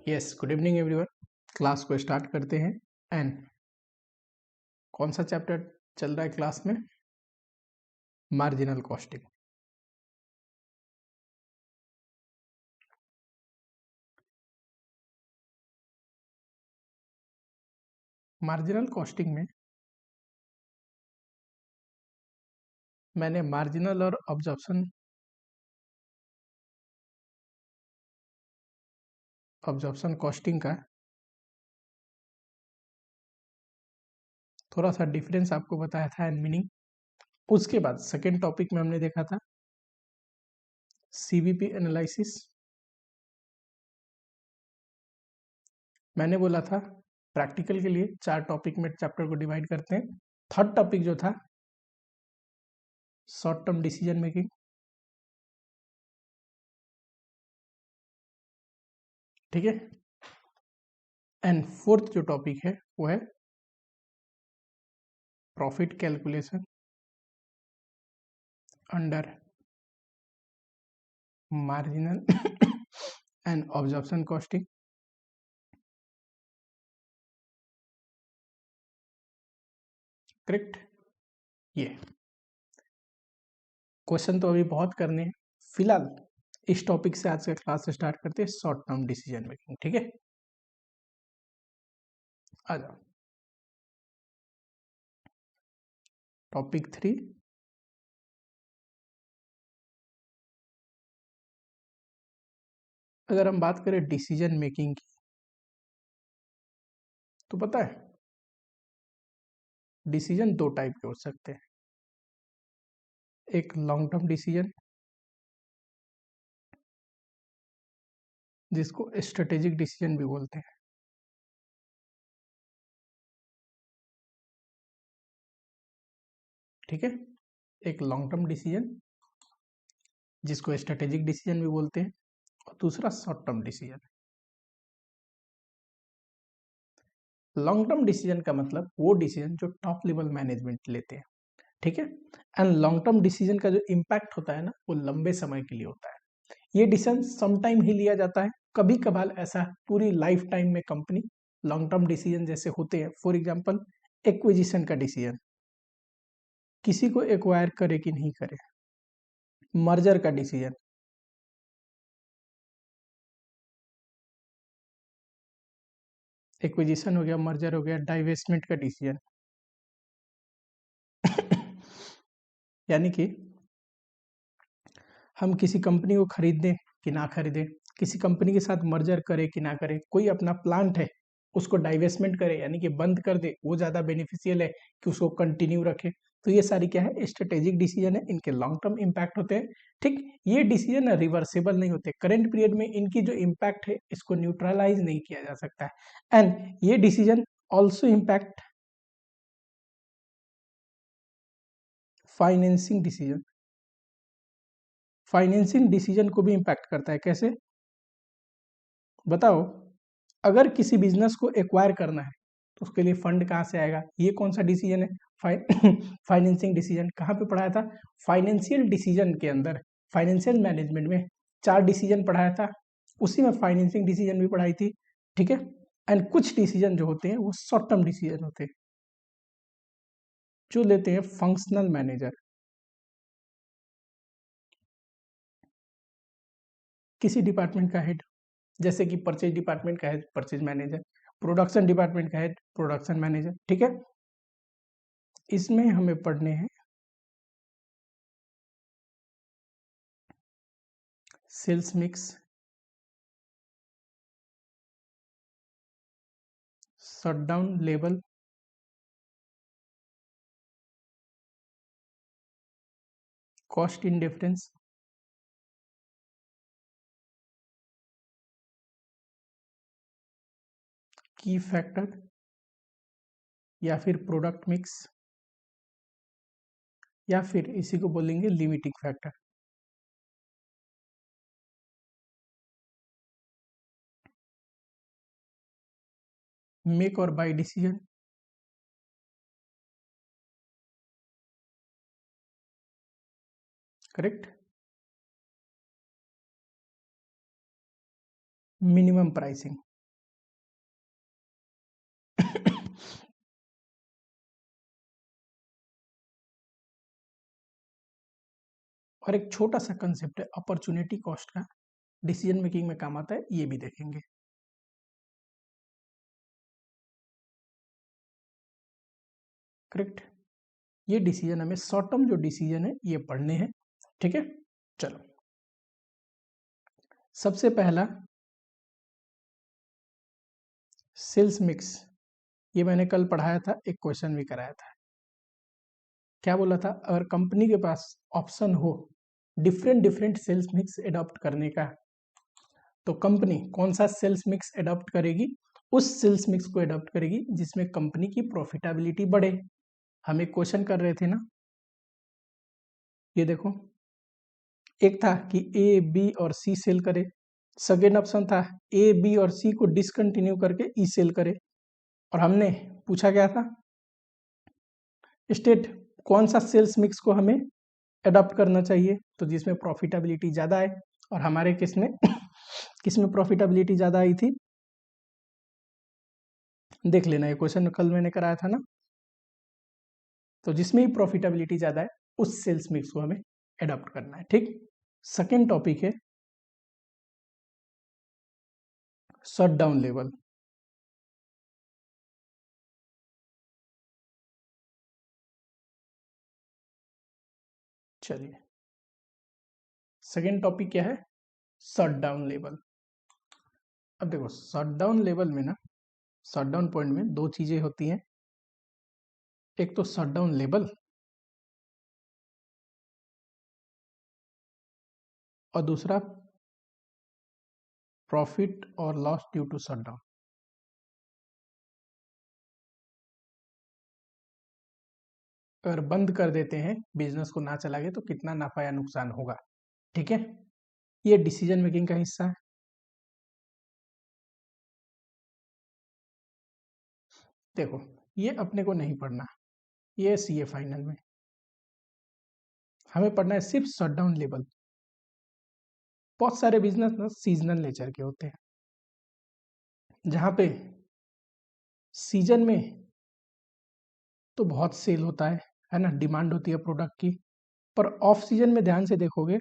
Yes, good evening everyone. Class को start करते हैं। एंड कौन सा चैप्टर चल रहा है क्लास में? Marginal costing. मार्जिनल कॉस्टिंग में मैंने मार्जिनल और ऑब्जर्प्शन कॉस्टिंग का थोड़ा सा डिफरेंस आपको बताया था एंड मीनिंग। उसके बाद सेकेंड टॉपिक में हमने देखा था सीवीपी एनालिसिस। मैंने बोला था प्रैक्टिकल के लिए 4 टॉपिक में चैप्टर को डिवाइड करते हैं। थर्ड टॉपिक जो था शॉर्ट टर्म डिसीजन मेकिंग, ठीक है। एंड फोर्थ जो टॉपिक है वो है profit calculation under marginal and absorption costing. Correct. ये क्वेश्चन तो अभी बहुत करने हैं। फिलहाल इस टॉपिक से आज का क्लास स्टार्ट करते हैं, शॉर्ट टर्म डिसीजन मेकिंग। ठीक है, आ जाओ। टॉपिक 3, अगर हम बात करें डिसीजन मेकिंग की तो पता है डिसीजन 2 टाइप के हो सकते हैं। एक लॉन्ग टर्म डिसीजन जिसको स्ट्रेटेजिक डिसीजन भी बोलते हैं, ठीक है। एक लॉन्ग टर्म डिसीजन जिसको स्ट्रेटेजिक डिसीजन भी बोलते हैं, और दूसरा short term decision. Long term decision का मतलब वो डिसीजन जो टॉप लेवल मैनेजमेंट लेते हैं, ठीक है। एंड लॉन्ग टर्म डिसीजन का जो इम्पैक्ट होता है ना, वो लंबे समय के लिए होता है। ये डिसीजन सम टाइम ही लिया जाता है, कभी कभार ऐसा पूरी लाइफ टाइम में कंपनी लॉन्ग टर्म डिसीजन जैसे होते हैं। फॉर एग्जांपल एक्विजिशन का डिसीजन, किसी को एक्वायर करे कि नहीं करे। मर्जर का डिसीजन, एक्विजिशन हो गया, मर्जर हो गया। डाइवेस्टमेंट का डिसीजन यानी कि हम किसी कंपनी को खरीदें कि ना खरीदें, किसी कंपनी के साथ मर्जर करे कि ना करे, कोई अपना प्लांट है उसको डाइवेस्टमेंट करे यानी कि बंद कर दे, वो ज़्यादा बेनिफिशियल है कि उसको कंटिन्यू रखे। तो ये सारी क्या है, स्ट्रेटेजिक डिसीजन है, इनके लॉन्ग टर्म इम्पैक्ट होते हैं। ठीक, ये डिसीजन रिवर्सेबल नहीं होते, करंट पीरियड में इनकी जो इम्पैक्ट है इसको न्यूट्रलाइज नहीं किया जा सकता है। एंड ये decision also impact financing decision. Financing decision को भी इम्पैक्ट करता है। कैसे बताओ? अगर किसी बिजनेस को एक्वायर करना है तो उसके लिए फंड कहाँ से आएगा? ये कौन सा डिसीजन है? Financing decision. कहाँ पे पढ़ाया था? फाइनेंशियल डिसीजन के अंदर, फाइनेंशियल मैनेजमेंट में 4 डिसीजन पढ़ाया था, उसी में फाइनेंसिंग डिसीजन भी पढ़ाई थी, ठीक है। एंड कुछ डिसीजन जो होते हैं वो शॉर्ट टर्म डिसीजन होते हैं, जो लेते हैं फंक्शनल मैनेजर। किसी डिपार्टमेंट का हेड, जैसे कि परचेज डिपार्टमेंट का head purchase manager, production department का हेड प्रोडक्शन मैनेजर, ठीक है। इसमें हमें पढ़ने हैं sales mix, shutdown level, cost in difference, की फैक्टर या फिर प्रोडक्ट मिक्स, या फिर इसी को बोलेंगे limiting factor. Make or buy decision, correct. Minimum pricing, और एक छोटा सा कंसेप्ट है अपॉर्चुनिटी कॉस्ट का, डिसीजन मेकिंग में काम आता है, ये भी देखेंगे। करेक्ट। ये डिसीजन हमें शॉर्ट टर्म जो डिसीजन है ये पढ़ने हैं, ठीक है। चलो, सबसे पहला सेल्स मिक्स, ये मैंने कल पढ़ाया था, एक क्वेश्चन भी कराया था। क्या बोला था, अगर कंपनी के पास ऑप्शन हो different different cells mix adopt करने का, तो कंपनी कौन सा सेल्स मिक्स अडॉप्ट करेगी, उस सेल्स मिक्स को अडॉप्ट करेगी जिसमें कंपनी की प्रॉफिटेबिलिटी बढ़े। हम एक क्वेश्चन कर रहे थे ना, ये देखो, एक था कि ए बी और सी सेल करे, सेकेंड ऑप्शन था ए बी और सी को डिसकंटिन्यू करके ई सेल करे, और हमने पूछा क्या था, स्टेट कौन सा सेल्स मिक्स को हमें अडॉप्ट करना चाहिए, तो जिसमें प्रॉफिटेबिलिटी ज़्यादा है, और हमारे किस में किस में प्रॉफिटेबिलिटी ज़्यादा आई थी, देख लेना, ये क्वेश्चन कल मैंने कराया था ना। तो जिसमें ही प्रॉफिटेबिलिटी ज़्यादा है उस सेल्स मिक्स को हमें अडॉप्ट करना है, ठीक। सेकेंड टॉपिक है शट डाउन लेवल। चलिए, सेकेंड टॉपिक क्या है, शट डाउन लेवल। अब देखो शट डाउन लेवल में ना, शट डाउन पॉइंट में दो चीजें होती हैं, एक तो शट डाउन लेवल और दूसरा प्रॉफिट और loss due to shut down. अगर बंद कर देते हैं, बिजनेस को ना चलागे, तो कितना नफा या नुकसान होगा, ठीक है। ये डिसीजन मेकिंग का हिस्सा है। देखो, ये अपने को नहीं पढ़ना, ये सीए फाइनल में हमें पढ़ना है सिर्फ शट डाउन लेवल। बहुत सारे बिजनेस ना सीजनल नेचर के होते हैं, जहाँ पे सीजन में तो बहुत सेल होता है ना, डिमांड होती है प्रोडक्ट की, पर ऑफ सीजन में ध्यान से देखोगे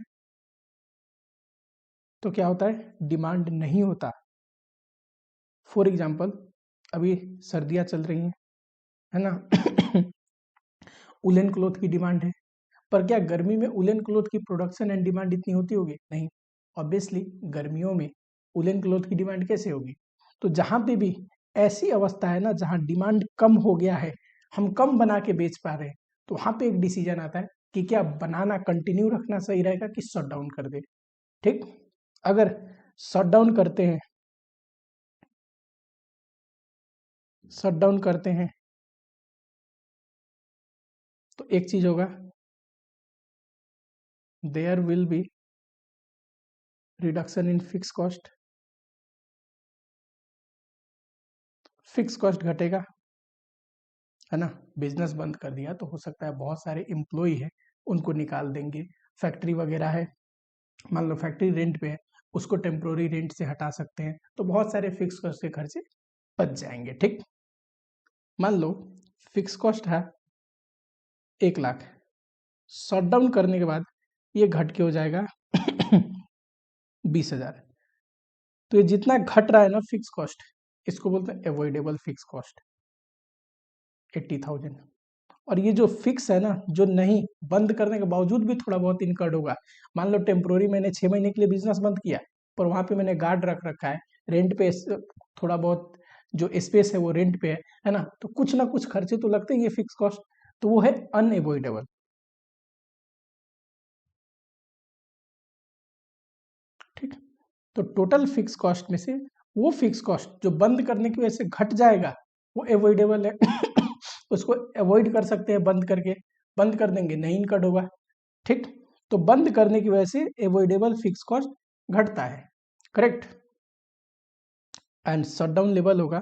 तो क्या होता है, डिमांड नहीं होता। फॉर एग्जाम्पल, अभी सर्दियाँ चल रही हैं, है ना उलन क्लोथ की डिमांड है, पर क्या गर्मी में उलन क्लोथ की प्रोडक्शन एंड डिमांड इतनी होती होगी, नहीं। ऑब्वियसली गर्मियों में उलन क्लोथ की डिमांड कैसे होगी, तो जहां पे भी ऐसी अवस्था है ना जहां डिमांड कम हो गया है, हम कम बना के बेच पा रहे हैं, तो वहां पे एक डिसीजन आता है कि क्या बनाना कंटिन्यू रखना सही रहेगा कि शट डाउन कर दे, ठीक। अगर शट डाउन करते हैं, शट डाउन करते हैं तो एक चीज होगा, there will be reduction in fix cost, fix cost घटेगा, है ना। बिजनेस बंद कर दिया तो हो सकता है बहुत सारे एम्प्लॉय है उनको निकाल देंगे, फैक्ट्री वगैरह है, मान लो फैक्ट्री रेंट पे है, उसको टेम्प्रोरी रेंट से हटा सकते हैं, तो बहुत सारे फिक्स कॉस्ट के खर्चे बच जाएंगे, ठीक। मान लो फिक्स कॉस्ट है 1 लाख, शट डाउन करने के बाद ये घट के हो जाएगा 20,000। तो ये जितना घट रहा है ना फिक्स कॉस्ट, इसको बोलते हैं अवॉइडेबल फिक्स कॉस्ट, 80,000। और ये जो फिक्स है ना, जो नहीं बंद करने के बावजूद भी थोड़ा बहुत इनकर्ड होगा, मान लो टेम्प्रोरी मैंने 6 महीने के लिए बिजनेस बंद किया, पर वहां पे मैंने गार्ड रख रखा है, रेंट पे थोड़ा बहुत जो स्पेस है वो रेंट पे है ना, तो कुछ ना कुछ खर्चे तो लगते हैं, ये फिक्स कॉस्ट, तो वो है अनएवॉइडेबल, ठीक। तो टोटल फिक्स कॉस्ट में से वो फिक्स कॉस्ट जो बंद करने की वजह से घट जाएगा वो एवॉइडेबल है उसको अवॉइड कर सकते हैं बंद करके, बंद कर देंगे नहीं इनकट होगा, ठीक। तो बंद करने की वजह से एवॉइडेबल फिक्स कॉस्ट घटता है, करेक्ट। एंड शटडाउन लेवल होगा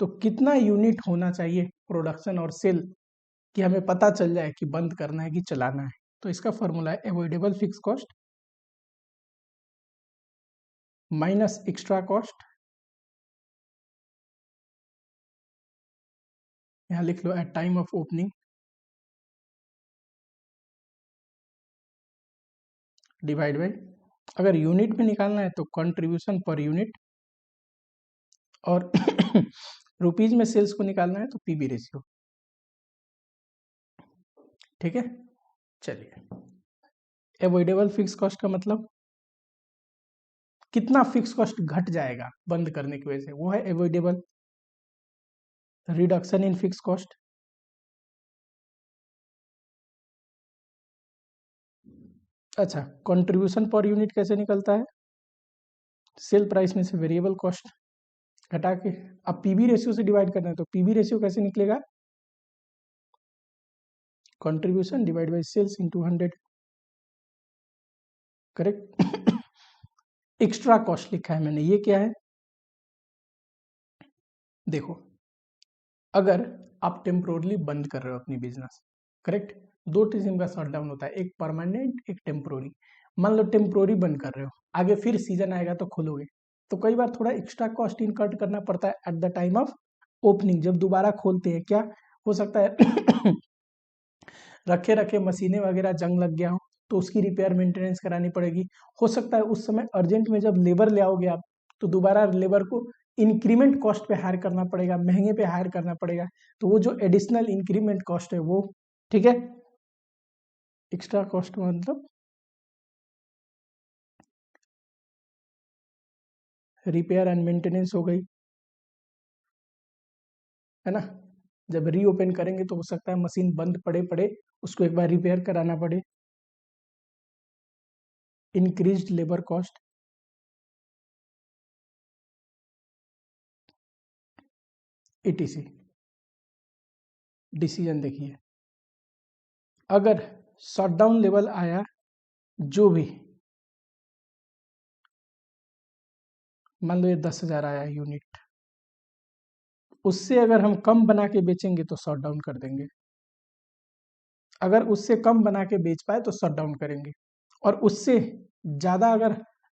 तो कितना यूनिट होना चाहिए प्रोडक्शन और सेल, कि हमें पता चल जाए कि बंद करना है कि चलाना है, तो इसका फॉर्मूला है avoidable fixed cost minus extra cost, यहाँ लिख लो at time of opening, divide by, अगर यूनिट में निकालना है तो कंट्रीब्यूशन पर यूनिट, और रुपीज में सेल्स को निकालना है तो पीबी रेशियो। ठीक है, चलिए। एवॉइडेबल फिक्स कॉस्ट का मतलब कितना फिक्स कॉस्ट घट जाएगा बंद करने की वजह से, वो है एवॉइडेबल। रिडक्शन इन फिक्स कॉस्ट, अच्छा कंट्रीब्यूशन पर यूनिट कैसे निकलता है, सेल प्राइस में से वेरिएबल कॉस्ट घटा के, अब पीबी रेशियो से डिवाइड करना है तो पीबी रेशियो कैसे निकलेगा, contribution divide by sales into 100, correct. Extra cost लिखा है मैंने, ये क्या है, देखो अगर आप टेम्पोरली बंद कर रहे हो अपनी बिजनेस, करेक्ट, दो किस्म का शट डाउन होता है, एक परमानेंट एक टेम्पोररी। मान लो टेम्पोररी बंद कर रहे हो, आगे फिर सीजन आएगा तो खोलोगे, तो कई बार थोड़ा एक्स्ट्रा कॉस्ट इनकर्ट करना पड़ता है at the time of opening, जब दोबारा खोलते हैं। क्या हो सकता है रखे रखे मशीनें वगैरह जंग लग गया हो तो उसकी रिपेयर मेंटेनेंस करानी पड़ेगी। हो सकता है उस समय अर्जेंट में जब लेबर ले आओगे आप, तो दोबारा लेबर को इंक्रीमेंट कॉस्ट पे हायर करना पड़ेगा, महंगे पे हायर करना पड़ेगा, तो वो जो एडिशनल इंक्रीमेंट कॉस्ट है वो, ठीक है, एक्स्ट्रा कॉस्ट मतलब रिपेयर एंड मेंटेनेंस हो गई, है ना। जब रीओपन करेंगे तो हो सकता है मशीन बंद पड़े पड़े उसको एक बार रिपेयर कराना पड़े, increased labour cost, etc। Decision देखिए, अगर शटडाउन लेवल आया जो भी, मान लो ये 10,000 आया यूनिट, उससे अगर हम कम बना के बेचेंगे तो शट डाउन कर देंगे, अगर उससे कम बना के बेच पाए तो शट डाउन करेंगे, और उससे ज़्यादा अगर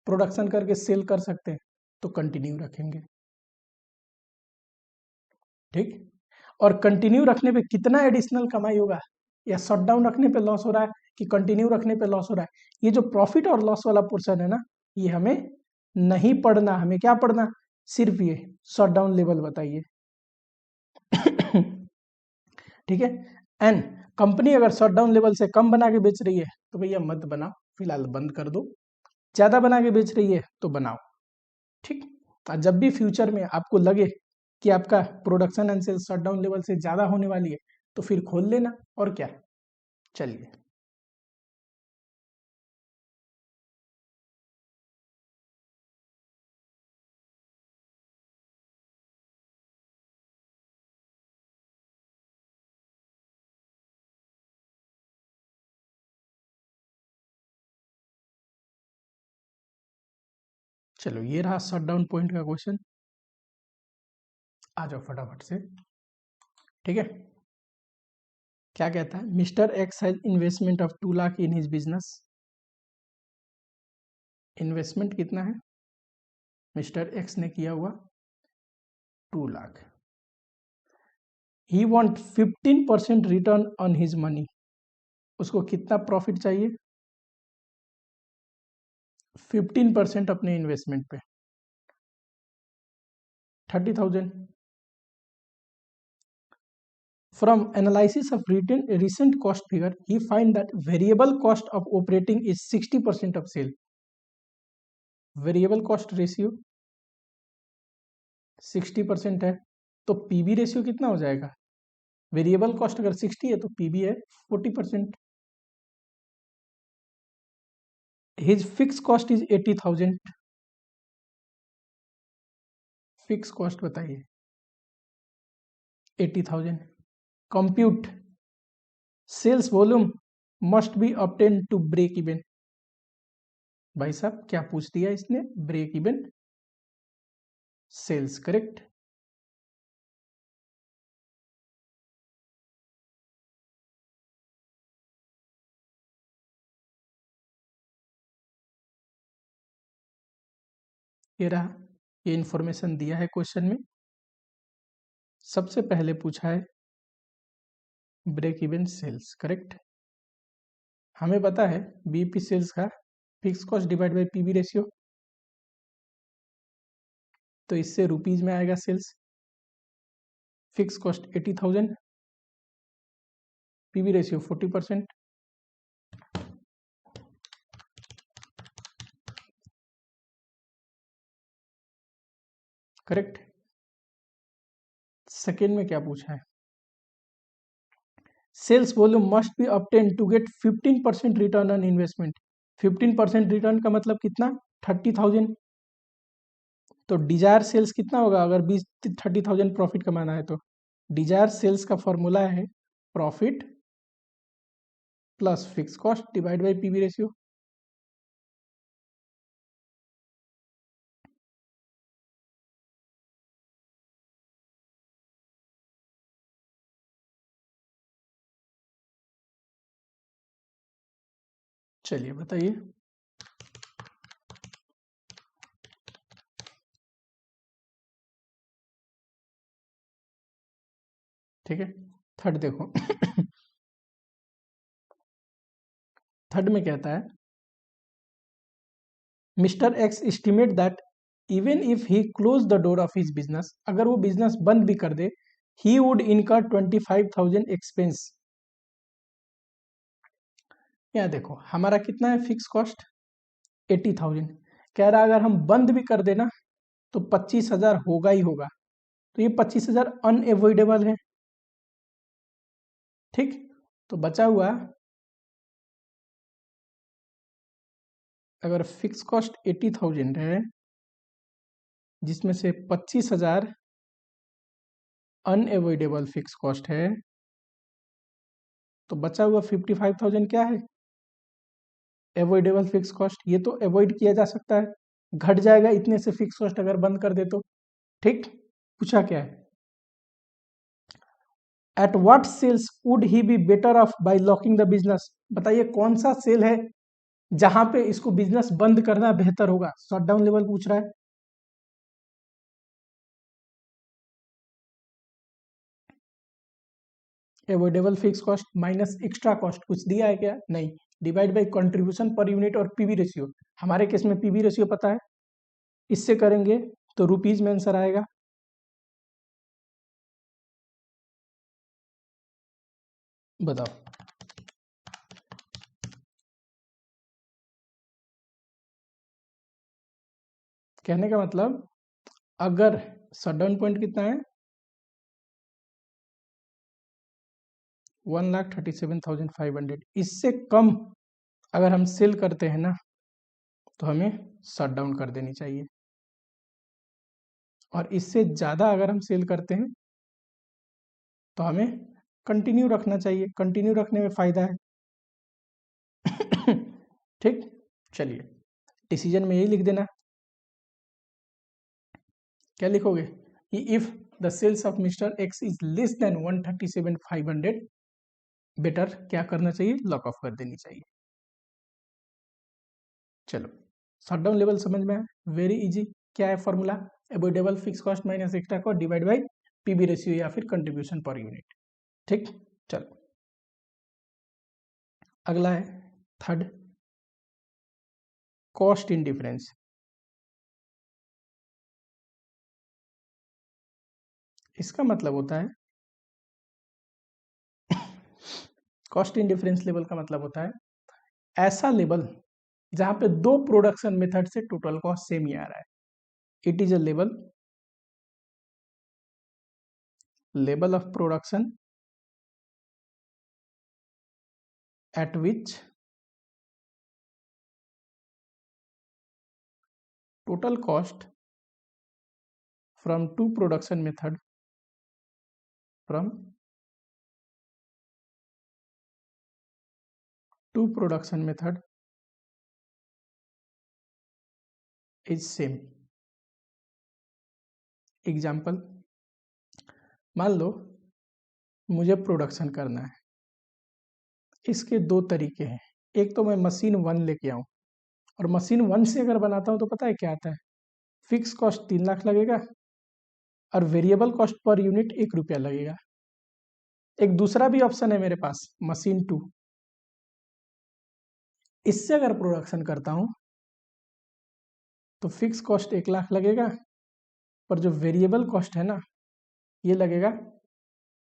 प्रोडक्शन करके सेल कर सकते हैं तो कंटिन्यू रखेंगे, ठीक। और कंटिन्यू रखने पे कितना एडिशनल कमाई होगा, या शट डाउन रखने पे लॉस हो रहा है कि कंटिन्यू रखने पे लॉस हो रहा है, ये जो प्रॉफिट और लॉस वाला पोर्शन है ना, ये हमें नहीं पढ़ना, हमें क्या पढ़ना, सिर्फ ये शट डाउन लेवल बताइए। ठीक है, एंड कंपनी अगर शट डाउन लेवल से कम बना के बेच रही है तो भैया मत बनाओ, फिलहाल बंद कर दो, ज्यादा बना के बेच रही है तो बनाओ, ठीक। और जब भी फ्यूचर में आपको लगे कि आपका production and sales shut down level से ज्यादा होने वाली है तो फिर खोल लेना, और क्या। चलिए, चलो ये रहा शट डाउन पॉइंट का क्वेश्चन, आ जाओ फटाफट से, ठीक है। क्या कहता है, mister x has investment of 2 lakh in his business, investment कितना है मिस्टर एक्स ने किया हुआ, 2 lakh, he want 15% return on his money, उसको कितना प्रॉफिट चाहिए, 15% अपने इन्वेस्टमेंट पे, 30,000। From analysis of return recent cost figure he find that variable cost of operating is 60% of sale, variable cost ratio 60% है, तो पीबी रेशियो कितना हो जाएगा, वेरिएबल कॉस्ट अगर 60 है तो पीबी है 40%, his fix cost is 80,000, fix cost बताइए 80,000, compute sales volume must be obtain to break even, भाई साहब क्या पूछ दिया इसने, ब्रेक इवन सेल्स, करेक्ट। ये रहा, ये इंफॉर्मेशन दिया है क्वेश्चन में, सबसे पहले पूछा है ब्रेक इवन सेल्स, करेक्ट। हमें पता है बीपी सेल्स का fix cost divide by PV ratio, तो इससे रुपीज में आएगा sales. Fix cost 80,000, PV ratio 40%, correct. Second में क्या पूछा है, sales volume must be obtain to get 15% return on investment. 15% return का मतलब कितना, 30,000। तो डिजायर सेल्स कितना होगा, अगर 30,000 प्रॉफिट कमाना है तो डिजायर सेल्स का फॉर्मूला है profit plus fix cost divide by PV ratio. चलिए बताइए, ठीक है। थर्ड देखो थर्ड में कहता है mister x estimate that even if he close the door of his business, अगर वो बिजनेस बंद भी कर दे, ही वुड इनकर 25,000 एक्सपेंस। यहाँ देखो हमारा कितना है फिक्स कॉस्ट 80,000, कह रहा अगर हम बंद भी कर देना तो 25,000 होगा ही होगा, तो ये 25,000 अनएवॉइडेबल है, ठीक। तो बचा हुआ अगर फिक्स कॉस्ट 80,000 है जिसमें से 25,000 अनएवॉइडेबल फिक्स कॉस्ट है, तो बचा हुआ 55,000 क्या है, एवॉइडेबल फिक्स कॉस्ट। ये तो अवॉइड किया जा सकता है, घट जाएगा इतने से फिक्स कॉस्ट अगर बंद कर दे तो, ठीक। पूछा क्या है, at what sales would he be better off by locking the business. बताइए कौन सा सेल है जहां पे इसको बिजनेस बंद करना बेहतर होगा, शट डाउन लेवल पूछ रहा है। Avoidable fixed cost minus extra cost कुछ दिया है क्या, नहीं। Divide by contribution per unit और पीवी रेशियो, हमारे केस में पीवी रेशियो पता है, इससे करेंगे तो रुपीज में आंसर आएगा। बताओ, कहने का मतलब अगर शट डाउन पॉइंट कितना है 1,37,500, इससे कम अगर हम सेल करते हैं ना तो हमें शट डाउन कर देनी चाहिए, और इससे ज़्यादा अगर हम सेल करते हैं तो हमें कंटिन्यू रखना चाहिए, कंटिन्यू रखने में फ़ायदा है ठीक। चलिए डिसीजन में यही लिख देना, क्या लिखोगे कि if the sales of mister X is less than 137,500, better क्या करना चाहिए, लॉक ऑफ कर देनी चाहिए। चलो शटडाउन लेवल समझ में आया, वेरी इजी। क्या है formula, avoidable fixed cost minus extra cost divide by PV ratio या फिर कंट्रीब्यूशन पर यूनिट, ठीक। चलो अगला है थर्ड, कॉस्ट इन डिफरेंस। इसका मतलब होता है कॉस्ट इन डिफरेंस लेवल का मतलब होता है ऐसा लेवल जहां पे दो प्रोडक्शन मेथड से टोटल कॉस्ट सेम ही आ रहा है। It is a level of production at which total cost from two production method is same। Example, मान लो मुझे प्रोडक्शन करना है, इसके दो तरीके हैं। एक तो मैं मशीन 1 लेके आऊं, और मशीन 1 से अगर बनाता हूं तो पता है क्या आता है, फिक्स कॉस्ट 3 लाख लगेगा और वेरिएबल कॉस्ट पर यूनिट 1 रुपया लगेगा। एक दूसरा भी ऑप्शन है मेरे पास, मशीन 2, इससे अगर प्रोडक्शन करता हूं तो फिक्स कॉस्ट 1 लाख लगेगा, पर जो वेरिएबल कॉस्ट है ना ये लगेगा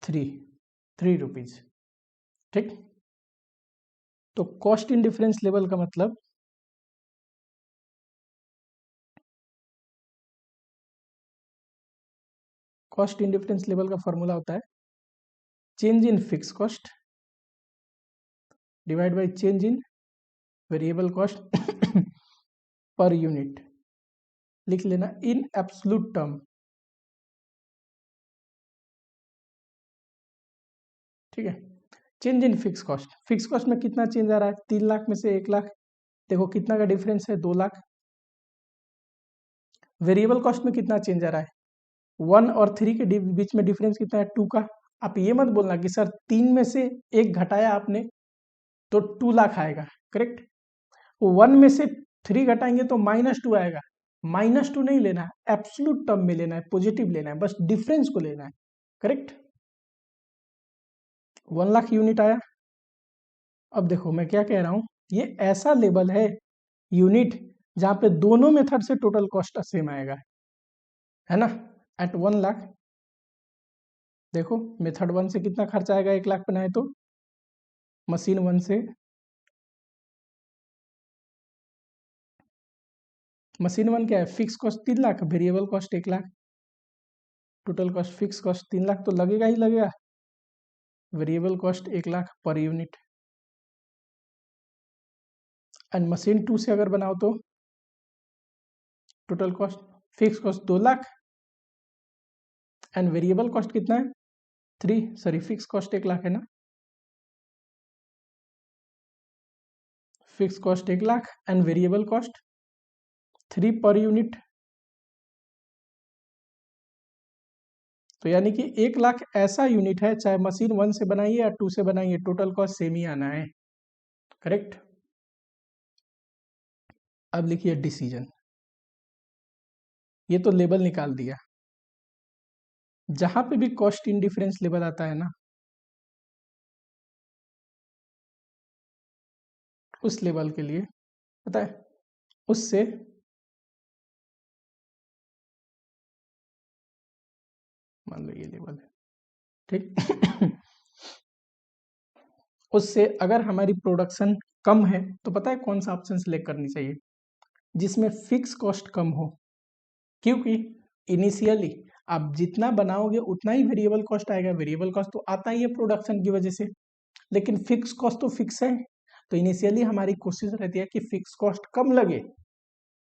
3 रुपीज। ठीक, तो कॉस्ट इन डिफरेंस लेवल का मतलब कॉस्ट इन डिफरेंस लेवल का फॉर्मूला होता है change in fix cost divide by change in variable cost per unit. लिख लेना इन एब्सोल्यूट टर्म। ठीक है, चेंज इन फिक्स कॉस्ट में कितना चेंज आ रहा है? 3 लाख में से 1 लाख, देखो कितना का डिफरेंस है, 2 लाख। वेरिएबल कॉस्ट में कितना चेंज आ रहा है? 1 और 3 के बीच में डिफरेंस कितना है? 2 का। आप ये मत बोलना कि सर 3 में से 1 घटाया आपने तो 2 लाख आएगा, करेक्ट। 1 में से 3 घटाएंगे तो -2 आएगा। -2 नहीं लेना है, एब्सोल्यूट टर्म में लेना है, पॉजिटिव लेना है, बस डिफरेंस को लेना है, करेक्ट। 1 लाख यूनिट आया। अब देखो मैं क्या कह रहा हूं, ये ऐसा लेवल है यूनिट जहां पे दोनों मेथड से टोटल कॉस्ट सेम आएगा, है ना। एट 1 लाख देखो मेथड 1 से कितना खर्चा आएगा 1 लाख बनाए तो, मशीन 1 से मशीन 1 क्या है? Fix cost 3 lakh, variable cost 1 lakh, total cost fix cost 3 lakh तो लगेगा ही लगेगा, variable cost 1 lakh per unit. And machine 2 से अगर बनाओ तो total cost fix cost 2 lakh and variable cost कितना है? 3, सॉरी फिक्स कॉस्ट 1 लाख है ना, fix cost 1 lakh and variable cost 3 per unit. तो यानी कि 1 लाख ऐसा यूनिट है, चाहे मशीन 1 से बनाइए या 2 से बनाइए, टोटल कॉस्ट सेम ही आना है, करेक्ट। अब लिखिए डिसीजन, ये तो लेवल निकाल दिया। जहां पे भी कॉस्ट इन डिफरेंस लेवल आता है ना, उस लेवल के लिए पता है, उससे मान लो ये लेवल है, ठीक उससे अगर हमारी प्रोडक्शन कम है तो पता है कौन सा ऑप्शन सिलेक्ट करनी चाहिए? जिसमें फिक्स कॉस्ट कम हो, क्योंकि इनिशियली आप जितना बनाओगे उतना ही वेरिएबल कॉस्ट आएगा। वेरिएबल कॉस्ट तो आता ही है प्रोडक्शन की वजह से, लेकिन फिक्स कॉस्ट तो फिक्स है। तो इनिशियली हमारी कोशिश रहती है कि फिक्स कॉस्ट कम लगे,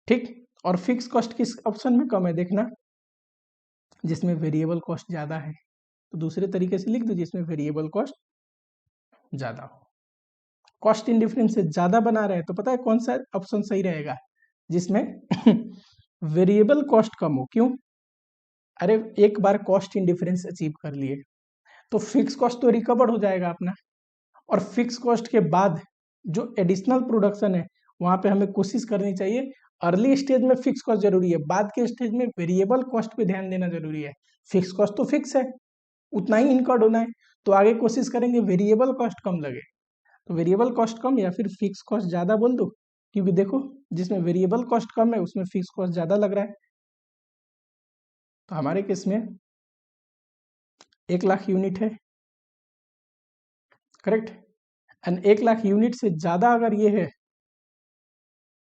ठीक। और फिक्स कॉस्ट किस ऑप्शन में कम है देखना, जिसमें वेरिएबल कॉस्ट ज्यादा है। तो दूसरे तरीके से लिख दो, जिसमें वेरिएबल कॉस्ट ज्यादा हो। कॉस्ट इन डिफरेंस से ज्यादा बना रहे हैं तो पता है कौन सा ऑप्शन सही रहेगा? जिसमें वेरिएबल कॉस्ट कम हो। क्यों? अरे एक बार कॉस्ट इन डिफरेंस अचीव कर लिए तो फिक्स कॉस्ट तो रिकवर हो जाएगा अपना, और फिक्स कॉस्ट के बाद जो एडिशनल प्रोडक्शन है वहां पे हमें कोशिश करनी चाहिए। अर्ली स्टेज में फिक्स कॉस्ट जरूरी है, बाद के स्टेज में वेरिएबल कॉस्ट पे ध्यान देना जरूरी है। फिक्स कॉस्ट तो फिक्स है, उतना ही इनकर्ड होना है, तो आगे कोशिश करेंगे वेरिएबल कॉस्ट कम लगे। तो वेरिएबल कॉस्ट कम या फिर फिक्स कॉस्ट ज्यादा बोल दो, क्योंकि देखो जिसमें वेरिएबल कॉस्ट कम है उसमें फिक्स कॉस्ट ज्यादा लग रहा है। तो हमारे केस में 1 लाख यूनिट है, करेक्ट। एंड 1 लाख यूनिट से ज्यादा अगर ये है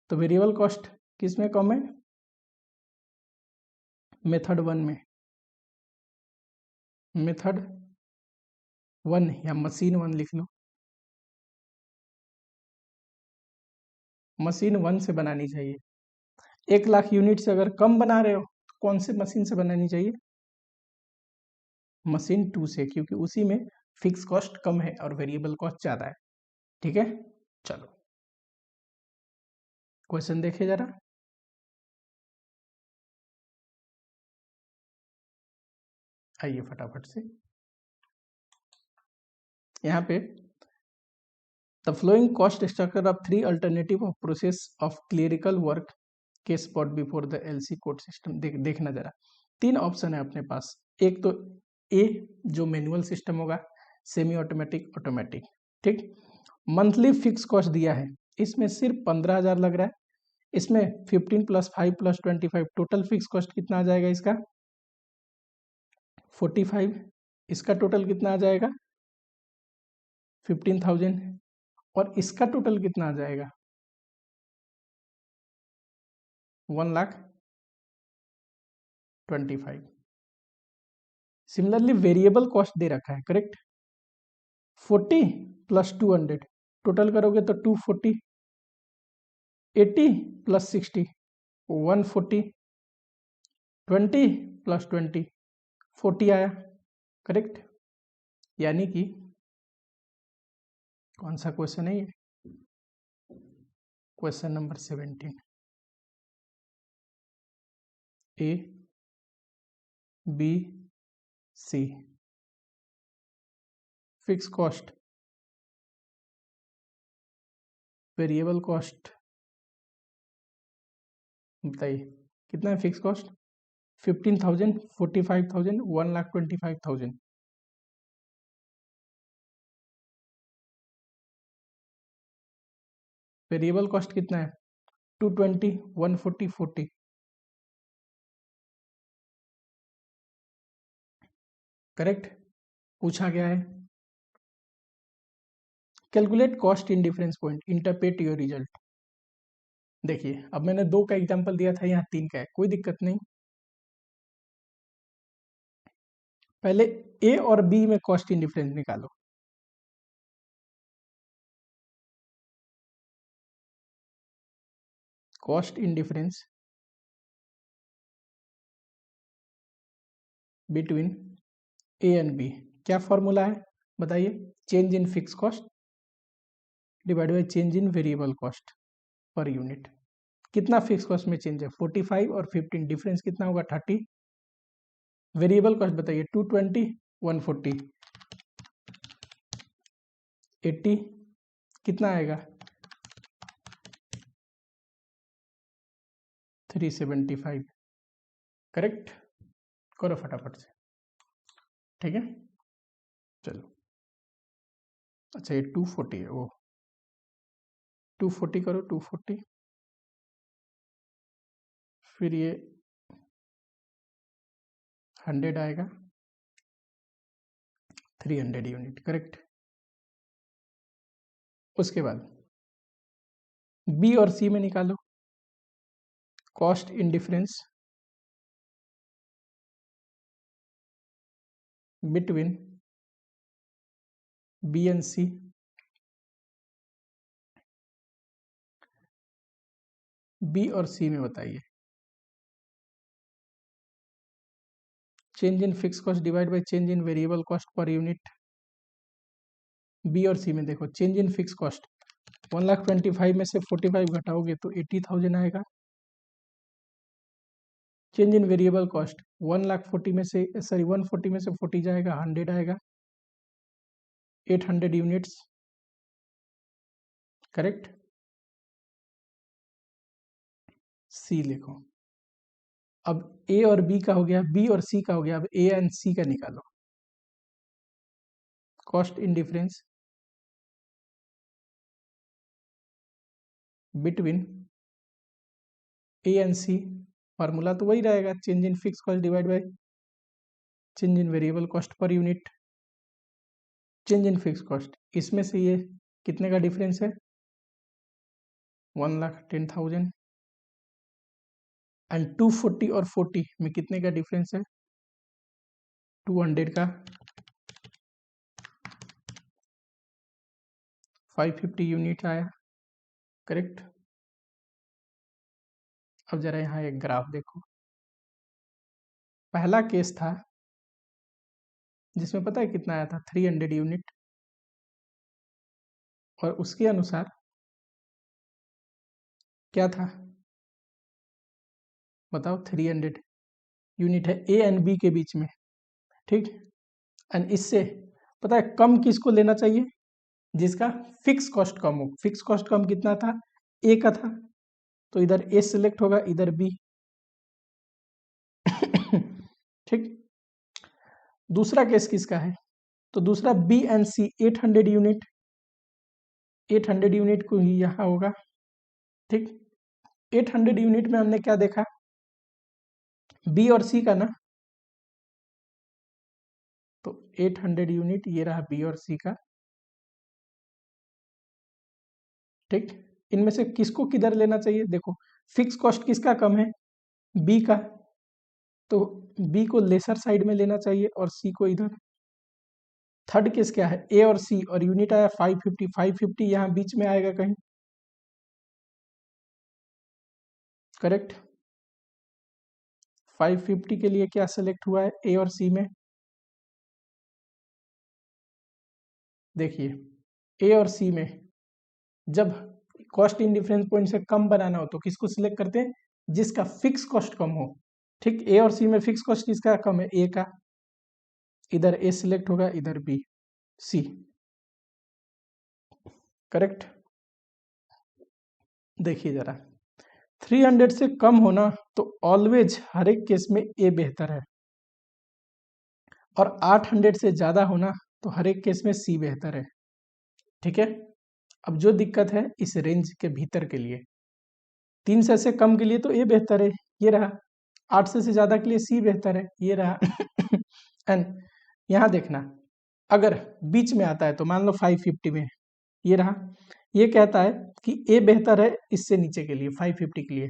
तो वेरिएबल कॉस्ट किस में कम है? मेथड 1 में, मेथड 1 या मशीन 1 लिख लो। मशीन 1 से बनानी चाहिए। 1 लाख यूनिट से अगर कम बना रहे हो तो कौन से मशीन से बनानी चाहिए? मशीन 2 से, क्योंकि उसी में फिक्स कॉस्ट कम है और वेरिएबल कॉस्ट ज्यादा है, ठीक है। चलो क्वेश्चन देखे जरा। आइए फटाफट से यहाँ पे the flowing cost structure of 3 alternative of process of clerical work के spot before the LC code system. देखना जरा, 3 ऑप्शन है अपने पास। एक तो ए जो मैनुअल सिस्टम होगा, सेमी ऑटोमेटिक, ऑटोमेटिक, ठीक। मंथली फिक्स कॉस्ट दिया है, इसमें सिर्फ 15,000 लग रहा है। इसमें 15 plus 5 plus 25 total fix cost कितना आ जाएगा इसका 45। इसका टोटल कितना आ जाएगा 15,000 और इसका टोटल कितना आ जाएगा 1,25,000। सिमिलरली वेरिएबल कॉस्ट दे रखा है करेक्ट 40 प्लस 200 टोटल करोगे तो 240 80 प्लस 60 140 20 प्लस 20 40 आया करेक्ट। यानी कि कौन सा क्वेश्चन है ये question number 17 A B C fix cost variable cost बताइए कितना है फिक्स कॉस्ट 15,000 45,000 1,25,000 वेरिएबल कॉस्ट कितना है 220 140 40 करेक्ट। पूछा गया है calculate cost in difference point interpret your result. देखिए अब मैंने 2 का एग्जांपल दिया था यहाँ 3 का है कोई दिक्कत नहीं। पहले ए और बी में कॉस्ट इन डिफरेंस निकालो cost in difference between A and B क्या फॉर्मूला है बताइए change in fix cost divide by change in variable cost per unit. कितना फिक्स कॉस्ट में चेंज है 45 और 15 डिफरेंस कितना होगा 30। वेरिएबल कॉस्ट बताइए 220 140 80 कितना आएगा 375 करेक्ट। करो फटाफट से ठीक है चलो। अच्छा ये 240 है वो 240 करो 240 फिर ये 100 आएगा 300 यूनिट करेक्ट। उसके बाद बी और सी में निकालो cost in difference between B and C B और सी में बताइए change in fix cost divide by change in variable cost per unit. B और सी में देखो चेंज इन फिक्स कॉस्ट 1,25,000 में से 45 घटाओगे तो 80,000 आएगा। चेंज इन वेरिएबल कॉस्ट 1,40,000 में से 140 में से 40 जाएगा 100 आएगा 800 यूनिट्स करेक्ट। सी लिखो अब ए और बी का हो गया बी और सी का हो गया अब ए एंड सी का निकालो cost in difference between A and C formula तो वही रहेगा change in fix cost divide by change in variable cost per unit. Change in fix cost इसमें से ये कितने का डिफरेंस है 1,10,000 एंड 240 और 40 में कितने का डिफरेंस है 200 का 550 यूनिट आया करेक्ट। अब जरा यहाँ एक ग्राफ देखो पहला केस था जिसमें पता है कितना आया था 300 यूनिट और उसके अनुसार क्या था बताओ 300 यूनिट है ए एंड बी के बीच में ठीक। एंड इससे पता है कम किसको लेना चाहिए जिसका फिक्स कॉस्ट कम हो। फिक्स कॉस्ट कम कितना था ए का था तो इधर ए सिलेक्ट होगा इधर बी ठीक। दूसरा केस किसका है तो दूसरा B and C 800 unit 800 unit को ही यहाँ होगा ठीक। 800 यूनिट में हमने क्या देखा, बी और सी का ना, तो 800 यूनिट ये रहा बी और सी का, ठीक। इनमें से किसको किधर लेना चाहिए, देखो फिक्स कॉस्ट किसका कम है, बी का, तो बी को लेसर साइड में लेना चाहिए और सी को इधर। थर्ड केस क्या है, ए और सी, और यूनिट आया 550, 550 यहाँ बीच में आएगा कहीं, करेक्ट। 550 के लिए क्या सेलेक्ट हुआ है ए और सी में, देखिए ए और सी में जब कॉस्ट इन डिफरेंस पॉइंट से कम बनाना हो तो किसको सिलेक्ट करते हैं, जिसका फिक्स कॉस्ट कम हो, ठीक। ए और सी में फिक्स कॉस्ट किसका कम है, ए का, इधर ए सिलेक्ट होगा, इधर बी, सी, करेक्ट। देखिए जरा, 300 से कम होना तो ऑलवेज हर एक केस में ए बेहतर है, और 800 से ज्यादा होना तो हर एक केस में सी बेहतर है, ठीक है। अब जो दिक्कत है इस रेंज के भीतर के लिए, 300 से कम के लिए तो ए बेहतर है, ये रहा, 800 से ज्यादा के लिए सी बेहतर है, ये रहा। एंड यहाँ देखना, अगर बीच में आता है तो मान लो 550 में, ये रहा, ये कहता है कि ए बेहतर है इससे नीचे के लिए 550 के लिए,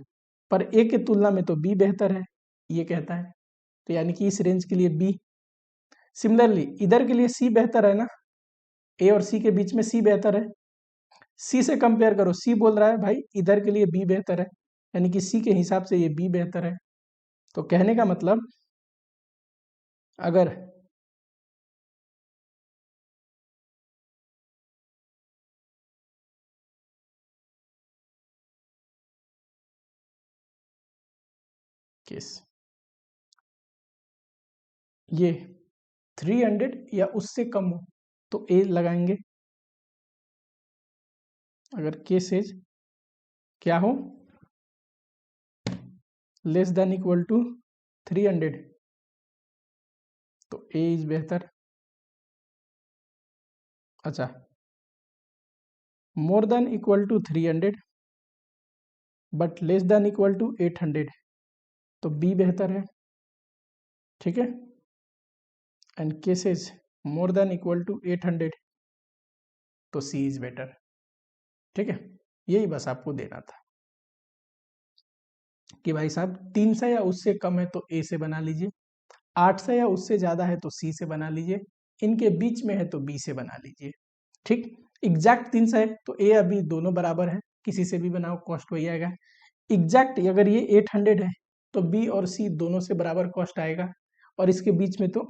पर ए के तुलना में तो बी बेहतर है, ये कहता है, तो यानी कि इस रेंज के लिए बी। सिमिलरली इधर के लिए सी बेहतर है ना, ए और सी के बीच में सी बेहतर है, सी से कंपेयर करो, सी बोल रहा है भाई इधर के लिए बी बेहतर है, यानी कि सी के हिसाब से ये बी बेहतर है। तो कहने का मतलब, अगर केस ये 300 या उससे कम हो तो ए लगाएंगे, अगर केसेज क्या हो, लेस देन इक्वल टू 300 तो ए इज बेहतर। अच्छा, more than equal to 300 but less than equal to 800 तो बी बेहतर है, ठीक है। And cases more than equal to 800 तो सी इज बेटर, ठीक है। यही बस आपको देना था कि भाई साहब 300 या उससे कम है तो ए से बना लीजिए, 800 या उससे ज्यादा है तो सी से बना लीजिए, इनके बीच में है तो बी से बना लीजिए, ठीक। एग्जैक्ट 300 है तो ए अभी दोनों बराबर है, किसी से भी बनाओ कॉस्ट वही आएगा। एग्जैक्ट अगर ये 800 है तो बी और सी दोनों से बराबर कॉस्ट आएगा, और इसके बीच में तो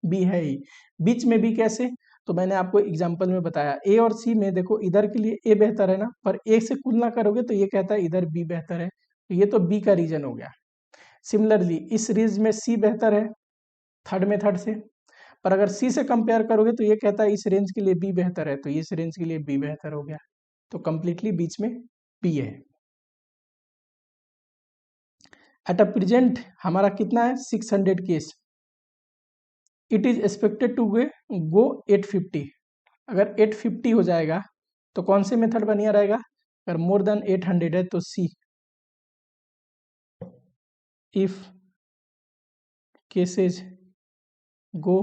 बी है ही। बीच में बी कैसे, तो मैंने आपको एग्जांपल में बताया, ए और सी में देखो इधर के लिए ए बेहतर है ना, पर ए से तुलना करोगे तो ये कहता है इधर बी बेहतर है, तो ये तो बी का रीजन हो गया। सिमिलरली इस रीज में सी बेहतर है थर्ड मेथड से, पर अगर सी से कंपेयर करोगे तो ये कहता है इस रेंज के लिए बी बेहतर है, तो इस रेंज के लिए बी बेहतर हो गया, तो कंप्लीटली बीच में बी है। एट अ प्रेजेंट हमारा कितना है 600 case, it is expected to go 850, अगर 850 हो जाएगा तो कौन से मेथड बनिया रहेगा, अगर मोर देन 800 है तो C, if cases go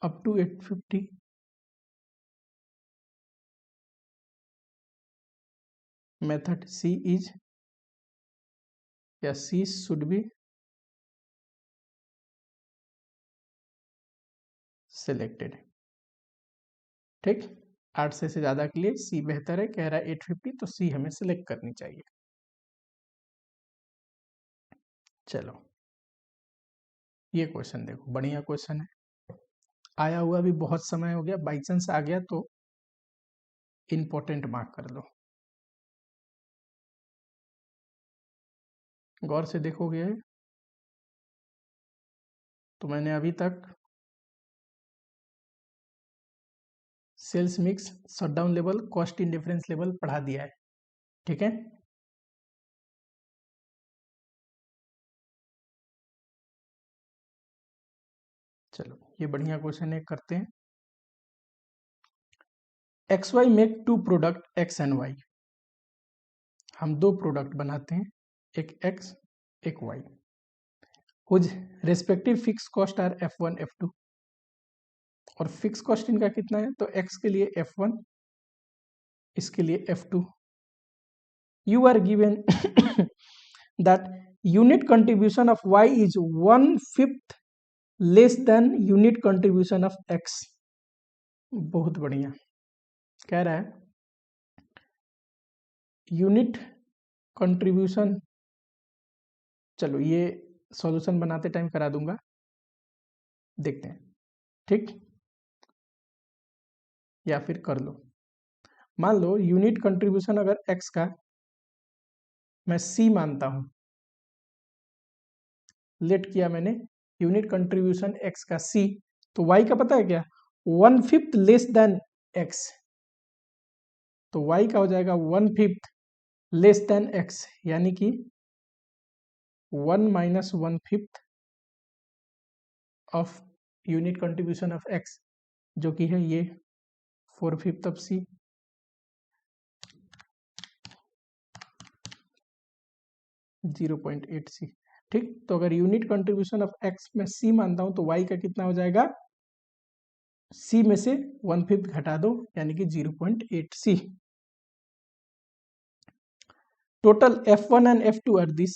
up to 850 method C is, या सी शुड बी सिलेक्टेड, ठीक। 800 से ज्यादा के लिए सी बेहतर है, कह रहा है 850 तो सी हमें सिलेक्ट करनी चाहिए। चलो ये क्वेश्चन देखो, बढ़िया क्वेश्चन है, आया हुआ भी बहुत समय हो गया, बाई चांस आ गया तो इंपॉर्टेंट मार्क कर लो। गौर से देखोगे तो मैंने अभी तक sales mix, shutdown level, cost in difference level पढ़ा दिया है, ठीक है। चलो ये बढ़िया क्वेश्चन है, करते हैं। X Y make two product X and Y, हम दो प्रोडक्ट बनाते हैं, एक x एक y, whose respective fix cost are F1 F2, और फिक्स कॉस्ट इनका कितना है, तो x के लिए F1, इसके लिए F2. You are given that unit contribution of y is 1/5 less than unit contribution of x. बहुत बढ़िया. कह रहा है यूनिट कंट्रीब्यूशन, चलो ये सॉल्यूशन बनाते टाइम करा दूंगा, देखते हैं, ठीक, या फिर कर लो. मान लो यूनिट कंट्रीब्यूशन अगर x का मैं c मानता हूं, लेट किया मैंने यूनिट कंट्रीब्यूशन x का c, तो y का पता है क्या, 1/5 लेस देन x, तो y का हो जाएगा 1/5 लेस देन x, यानी कि 1 minus 1/5 of unit contribution of x, जो कि है ये 4/5 ऑफ c. (0.8c), ठीक. तो अगर यूनिट कंट्रीब्यूशन ऑफ x में c मानता हूं तो y का कितना हो जाएगा, c में से 1/5 घटा दो, यानी कि 0.8c. Total F1 and F2 are this.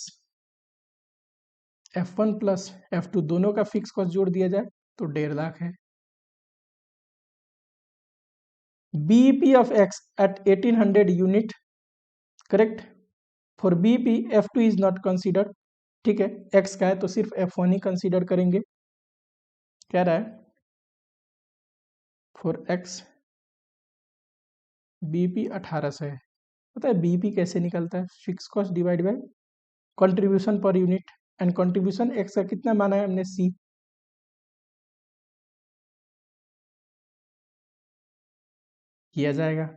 F1 plus F2 दोनों का फिक्स कॉस्ट जोड़ दिया जाए तो 1.5 लाख है. BEP of x at 1800 unit, correct. For BEP F2 is not considered, ठीक है, x का है तो सिर्फ F1 ही कंसीडर करेंगे. कह रहा है फॉर x BEP 1800 है. पता है BEP कैसे निकलता है, fix cost divide by contribution per unit, and contribution x का कितना माना है हमने, c. किया जाएगा,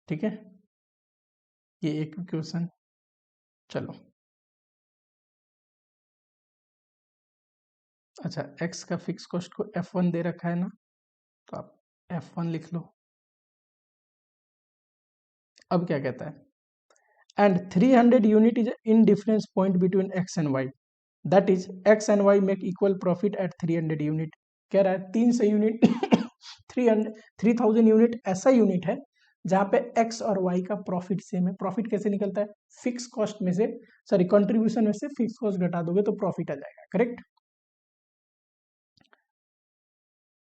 ठीक है, ये एक क्वेश्चन. चलो, अच्छा, x का फिक्स कॉस्ट को F1 दे रखा है ना, तो आप F1 लिख लो. अब क्या कहता है, and 300 unit is in difference point between x and y, that is x and y make equal profit at 300 unit. कह रहा है 300 यूनिट 3000 यूनिट ऐसा यूनिट है जहां पे x और y का प्रॉफिट सेम है. प्रॉफिट कैसे निकलता है, फिक्स कॉस्ट में से, सॉरी कंट्रीब्यूशन में से फिक्स कॉस्ट घटा दोगे तो प्रॉफिट आ जाएगा, करेक्ट.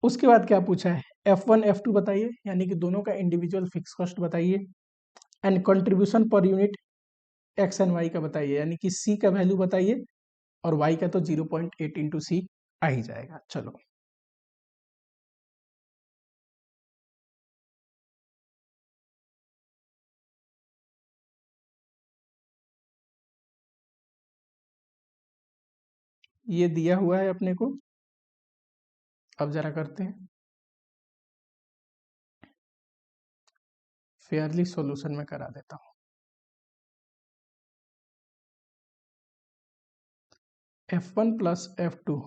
उसके बाद क्या पूछा है, F1 F2 बताइए, यानी कि दोनों का इंडिविजुअल फिक्स कॉस्ट बताइए, and contribution per unit x and y का बताइए, यानी कि c का वैल्यू बताइए, और y का तो 0.8 इंटू सी आ ही जाएगा. चलो, ये दिया हुआ है अपने को. अब जरा करते हैं, फेयरली सॉल्यूशन में करा देता हूं. F1 प्लस F2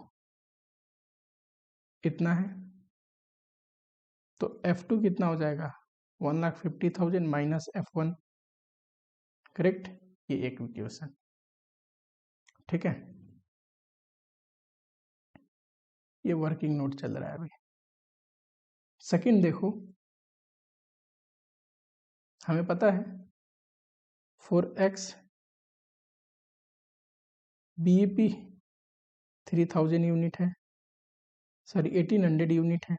इतना है, तो F2 कितना हो जाएगा, 1,50,000 माइनस F1, करेक्ट. ये एक इक्वेशन, ठीक है. ये वर्किंग नोट चल रहा है अभी. सेकंड देखो, हमें पता है फॉर x BEP 3000 यूनिट है, सॉरी 1800 यूनिट है.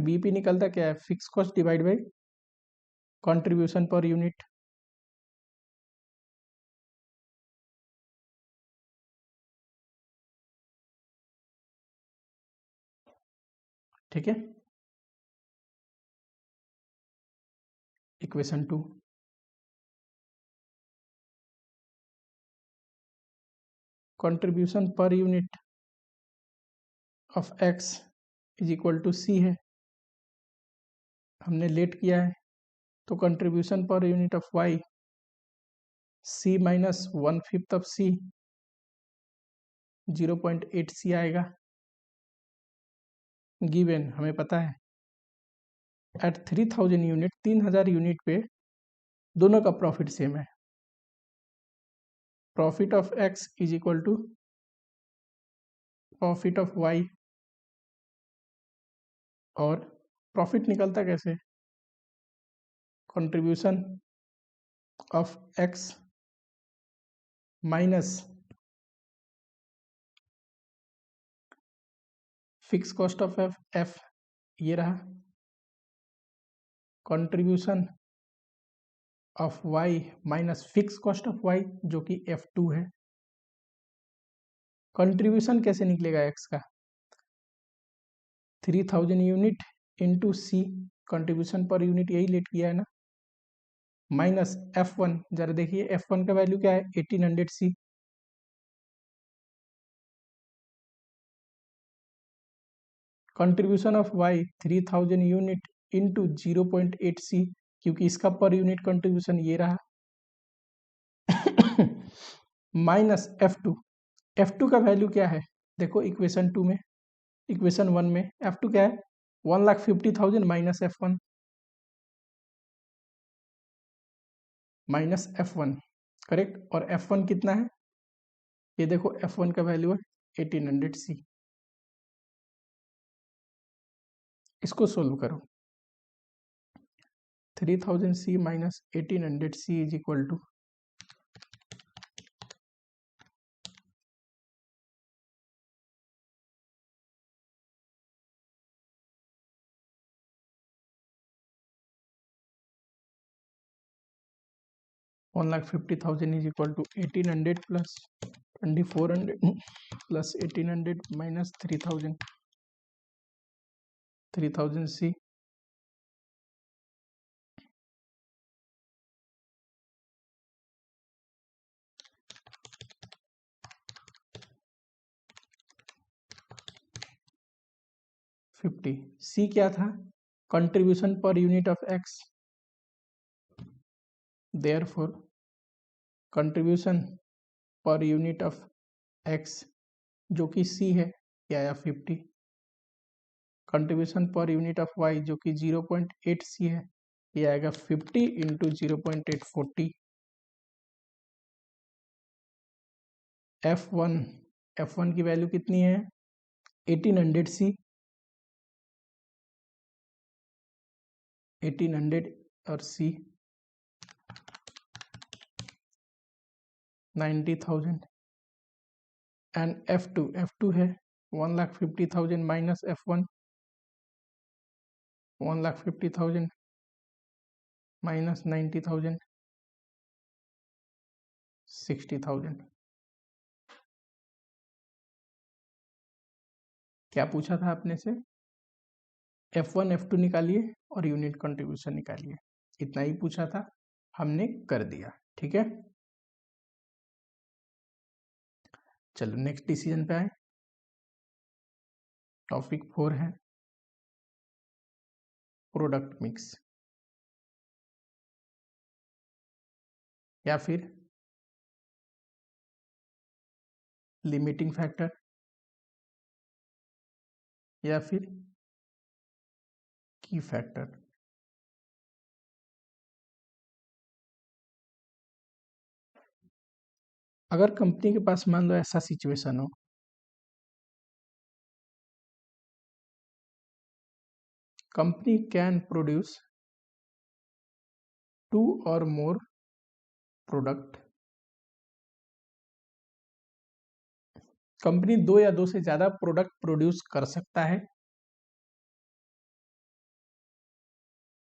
BEP निकलता क्या है, fix cost divide by contribution per unit. ठीक है, equation 2. Contribution per unit of x is equal to c है, हमने लेट किया है, तो contribution per unit of y c minus 1/5 of c, 0.8c आएगा. गिवन हमें पता है एट 3000 यूनिट, 3000 यूनिट पे दोनों का प्रॉफिट सेम है। Profit of X is equal to profit of Y, और प्रॉफिट निकलता कैसे, contribution of X minus fix cost of F, F ये रहा, contribution of Y minus fix cost of Y जो कि F2 है। कंट्रीब्यूशन कैसे निकलेगा एक्स का, 3000 यूनिट इंटू सी, कंट्रीब्यूशन पर यूनिट यही लेट किया है ना, माइनस F1, जरा देखिए F1 का वैल्यू क्या है 1800 C, contribution of Y 3000 unit into 0.8 C, क्योंकि इसका पर यूनिट कंट्रीब्यूशन ये रहा, माइनस F2, F2 का वैल्यू क्या है देखो इक्वेशन 2 में, इक्वेशन 1 में F2 क्या है 1,50,000 minus F1, minus F1 correct, और F1 कितना है ये देखो, F1 का वैल्यू है 1800 सी। इसको सोल्व करो, 3000 C minus 1800 C is equal to 1,50,000 is equal to 1800 plus 2400 plus 1800 minus 3000, 3000 C, fifty, सी क्या था contribution per unit of x, therefore contribution per unit of x जो कि सी है ये आया 50, contribution per unit of Y जो कि 0.8 सी है ये आएगा 50 इंटू 0.8 40, F1, F1 की वैल्यू कितनी है 1800 सी, 1800 और सी 90,000, एंड F2 है 1,50,000 माइनस F1, 1,50,000 माइनस 90,000, 60,000। क्या पूछा था आपने से, F1 F2 निकालिए और यूनिट कंट्रीब्यूशन निकालिए, इतना ही पूछा था, हमने कर दिया, ठीक है। चलो नेक्स्ट डिसीजन पे आए, टॉपिक 4 है प्रोडक्ट मिक्स, या फिर लिमिटिंग फैक्टर, या फिर की फैक्टर। अगर कंपनी के पास मान लो ऐसा सिचुएशन हो, company can produce 2 or more product, company 2 या 2 से ज्यादा प्रोडक्ट प्रोड्यूस कर सकता है,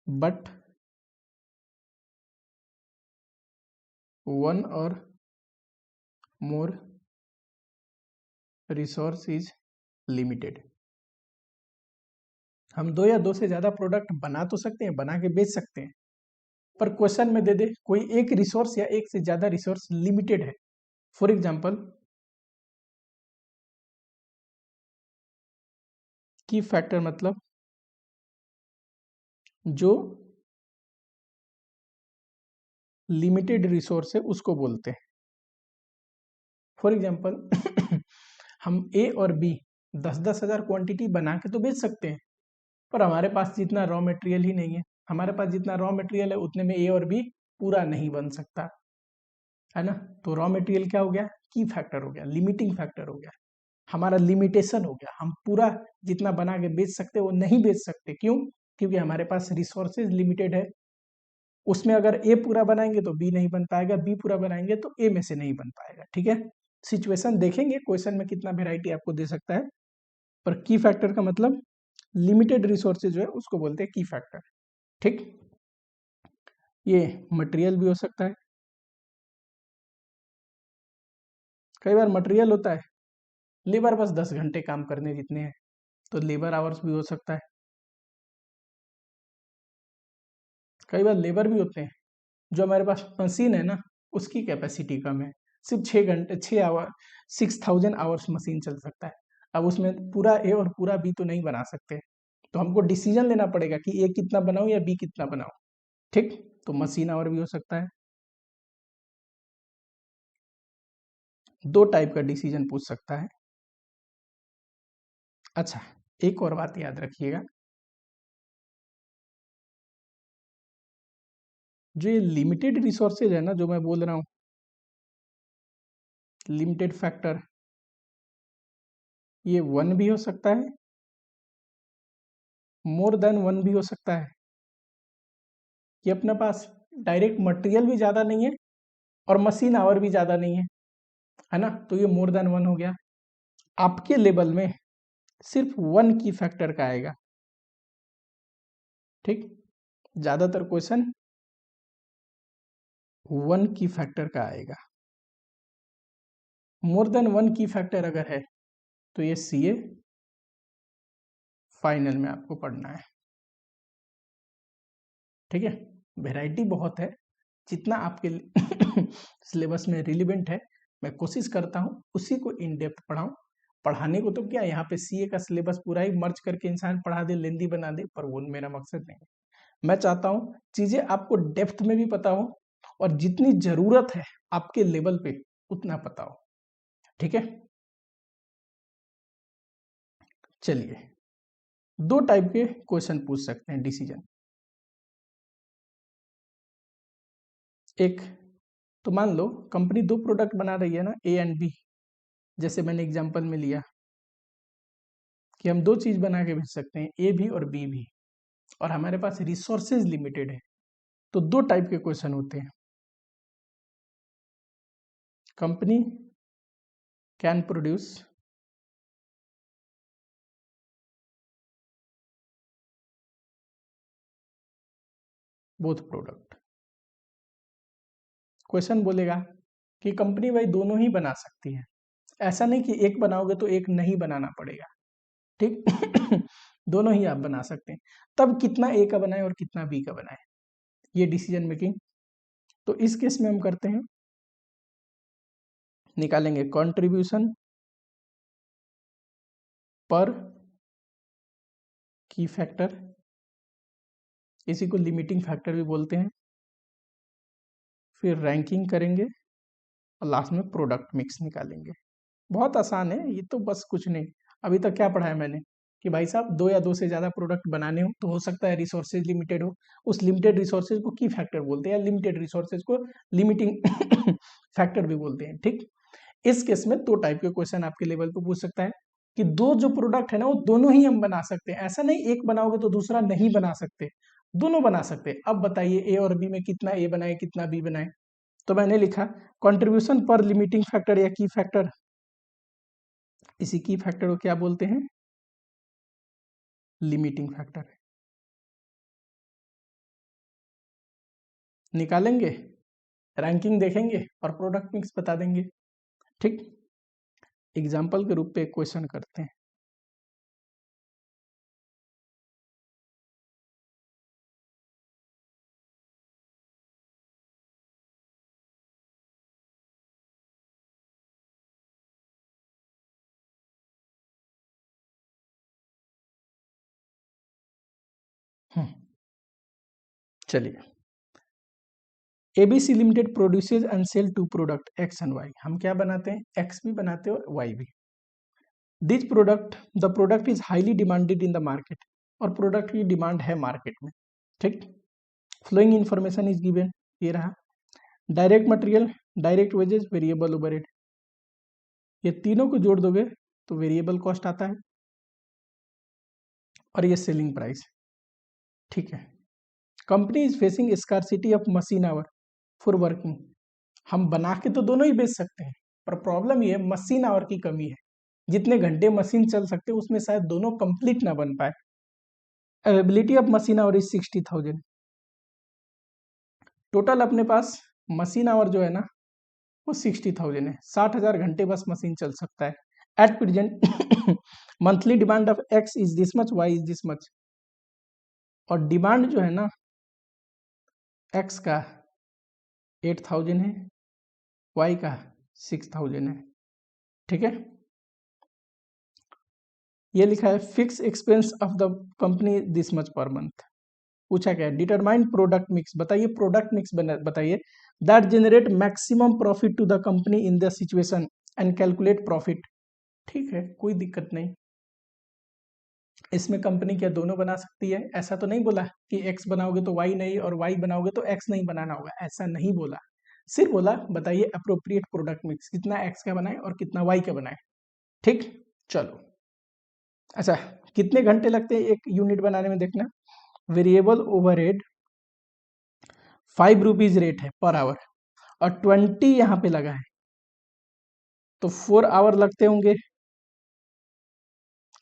but 1 or more resource is limited. हम 2 या 2 से ज्यादा प्रोडक्ट बना तो सकते हैं, बना के बेच सकते हैं, पर क्वेश्चन में दे दे कोई एक रिसोर्स या एक से ज्यादा रिसोर्स लिमिटेड है। फॉर एग्जांपल की फैक्टर मतलब जो लिमिटेड रिसोर्स है उसको बोलते हैं। फॉर एग्जांपल हम ए और बी 10-10 हजार क्वांटिटी बना के तो बेच सकते हैं, पर हमारे पास जितना रॉ मटेरियल ही नहीं है। हमारे पास जितना रॉ मटेरियल है उतने में ए और बी पूरा नहीं बन सकता, है ना। तो रॉ मटेरियल क्या हो गया, की फैक्टर हो गया, लिमिटिंग फैक्टर हो गया, हमारा लिमिटेशन हो गया। हम पूरा जितना बना के बेच सकते वो नहीं बेच सकते, क्यों? क्योंकि हमारे पास रिसोर्सेज लिमिटेड है। उसमें अगर ए पूरा बनाएंगे तो बी नहीं बन पाएगा, बी पूरा बनाएंगे तो ए में से नहीं बन पाएगा, ठीक है। सिचुएशन देखेंगे क्वेश्चन में कितना वेराइटी आपको दे सकता है, पर की फैक्टर का मतलब लिमिटेड रिसोर्सेज जो है उसको बोलते हैं की फैक्टर, ठीक। ये मटेरियल भी हो सकता है, कई बार मटेरियल होता है लेबर बस 10 घंटे काम करने जितने हैं, तो लेबर आवर्स भी हो सकता है। कई बार लेबर भी होते हैं जो हमारे पास मशीन है ना, उसकी कैपेसिटी कम है, सिर्फ 6 घंटे 6 आवर 6000 आवर्स मशीन चल सकता है। अब उसमें पूरा ए और पूरा बी तो नहीं बना सकते, तो हमको डिसीजन लेना पड़ेगा कि ए कितना बनाऊं या बी कितना बनाऊं, ठीक। तो मशीन आवर भी हो सकता है। दो टाइप का डिसीजन पूछ सकता है। अच्छा, एक और बात याद रखिएगा, जो ये लिमिटेड रिसोर्सेज है ना, जो मैं बोल रहा हूँ लिमिटेड फैक्टर, ये 1 भी हो सकता है, मोर देन 1 भी हो सकता है। कि अपने पास डायरेक्ट मटेरियल भी ज़्यादा नहीं है और मशीन आवर भी ज़्यादा नहीं है ना, तो ये मोर देन 1 हो गया। आपके लेवल में सिर्फ 1 की फैक्टर का आएगा, ठीक। ज़्यादातर क्वेश्चन 1 की फैक्टर का आएगा। मोर देन 1 की फैक्टर अगर है तो ये सीए फाइनल में आपको पढ़ना है, ठीक है। वैरायटी बहुत है, जितना आपके सिलेबस में रिलेवेंट है मैं कोशिश करता हूँ उसी को इन डेप्थ पढ़ाऊँ। पढ़ाने को तो क्या, यहाँ पे सीए का सिलेबस पूरा ही मर्ज करके इंसान पढ़ा दे, लेंदी बना दे, पर वो मेरा मकसद नहीं है। मैं चाहता हूँ चीज़ें आपको डेप्थ में भी पता हो और जितनी ज़रूरत है आपके लेवल पे उतना पता हो, ठीक है। चलिए, दो टाइप के क्वेश्चन पूछ सकते हैं डिसीजन। एक तो मान लो कंपनी दो प्रोडक्ट बना रही है ना, ए एंड बी, जैसे मैंने एग्जांपल में लिया कि हम दो चीज बना के बेच सकते हैं, ए भी और बी भी, और हमारे पास रिसोर्सेज लिमिटेड है। तो दो टाइप के क्वेश्चन होते हैं। Company can produce both product. Question बोलेगा कि कंपनी भाई दोनों ही बना सकती है, ऐसा नहीं कि एक बनाओगे तो एक नहीं बनाना पड़ेगा, ठीक। दोनों ही आप बना सकते हैं, तब कितना ए का बनाए और कितना बी का बनाए, ये डिसीजन मेकिंग। तो इस केस में हम करते हैं, निकालेंगे कंट्रीब्यूशन पर की फैक्टर, इसी को लिमिटिंग फैक्टर भी बोलते हैं। फिर रैंकिंग करेंगे और लास्ट में प्रोडक्ट मिक्स निकालेंगे। बहुत आसान है ये तो, बस कुछ नहीं। अभी तक क्या पढ़ा है मैंने कि भाई साहब दो या दो से ज़्यादा प्रोडक्ट बनाने हो तो हो सकता है रिसोर्सेज लिमिटेड हो, उस लिमिटेड रिसोर्सेज को की फैक्टर बोलते हैं, या लिमिटेड रिसोर्सेज को लिमिटिंग फैक्टर भी बोलते हैं, ठीक। इस केस में दो टाइप के क्वेश्चन आपके लेवल पे पूछ सकता है कि दो जो प्रोडक्ट है ना वो दोनों ही हम बना सकते हैं, ऐसा नहीं एक बनाओगे तो दूसरा नहीं बना सकते, दोनों बना सकते हैं। अब बताइए ए और बी में कितना ए बनाए कितना बी बनाए। तो मैंने लिखा कंट्रीब्यूशन पर लिमिटिंग फैक्टर या की फैक्टर, इसी की फैक्टर को क्या बोलते हैं, लिमिटिंग फैक्टर। निकालेंगे, रैंकिंग देखेंगे और प्रोडक्ट मिक्स बता देंगे, ठीक। एग्जाम्पल के रूप पे एक क्वेश्चन करते हैं। चलिए, ABC limited produces and sell two product X and Y. हम क्या बनाते हैं, एक्स भी बनाते हैं और वाई भी। This product the product is highly demanded in the market, और प्रोडक्ट की डिमांड है मार्केट में, ठीक। फ्लोइंग इन्फॉर्मेशन इज गिवन, ये रहा। Direct material, direct wages, variable overhead, ये तीनों को जोड़ दोगे तो वेरिएबल कॉस्ट आता है, और ये सेलिंग प्राइस, ठीक है। Company is facing scarcity of machine hour for working, हम बना के तो दोनों ही बेच सकते हैं, पर प्रॉब्लम ये मशीन आवर की कमी है, जितने घंटे मशीन चल सकते हैं उसमें शायद दोनों कंप्लीट ना बन पाए। Availability of machine our is 60,000, total अपने पास मशीन आवर जो है ना वो 60,000 है, 60,000 घंटे बस मशीन चल सकता है। At present monthly demand of X is this much, Y is this much, और डिमांड जो है ना एक्स का 8,000 है, वाई का 6,000 है, ठीक है। ये लिखा है fix expense of the company this much per month. पूछा क्या है, डिटरमाइन प्रोडक्ट मिक्स, बताइए प्रोडक्ट मिक्स बताइए that generate maximum profit to the company in the situation and calculate profit, ठीक है, कोई दिक्कत नहीं। इसमें कंपनी क्या दोनों बना सकती है, ऐसा तो नहीं बोला कि एक्स बनाओगे तो वाई नहीं और वाई बनाओगे तो एक्स नहीं बनाना होगा, ऐसा नहीं बोला। सिर्फ बोला बताइए अप्रोप्रिएट प्रोडक्ट मिक्स, कितना एक्स का बनाए और कितना वाई का बनाए, ठीक। चलो अच्छा, कितने घंटे लगते हैं एक यूनिट बनाने में, देखना। वेरिएबल ओवरहेड 5 रुपीज रेट है पर आवर, और 20 यहाँ पे लगा है, तो 4 आवर लगते होंगे।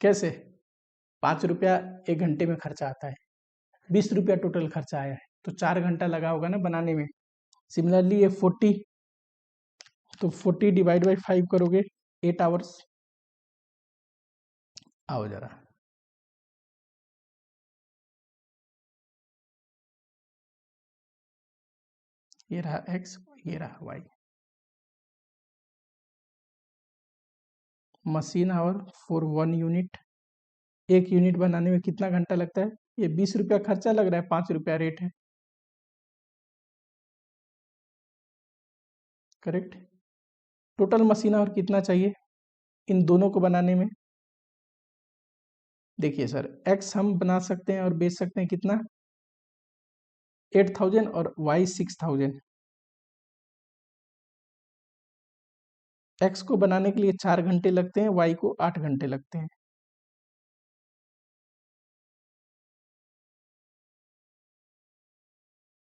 कैसे? 5 रुपया 1 घंटे में खर्चा आता है, 20 रुपया टोटल खर्चा आया है, तो 4 घंटा लगा होगा ना बनाने में। सिमिलरली ये 40, तो 40 डिवाइड बाई 5 करोगे 8 आवर्स। आओ जरा, ये रहा एक्स, ये रहा Y. Machine hour for 1 unit, एक यूनिट बनाने में कितना घंटा लगता है? ये 20 रुपया खर्चा लग रहा है, 5 रुपया रेट है, करेक्ट। टोटल मशीन आवर कितना चाहिए इन दोनों को बनाने में? देखिए सर, एक्स हम बना सकते हैं और बेच सकते हैं कितना, 8,000, और वाई 6,000। एक्स को बनाने के लिए 4 घंटे लगते हैं, वाई को 8 घंटे लगते हैं।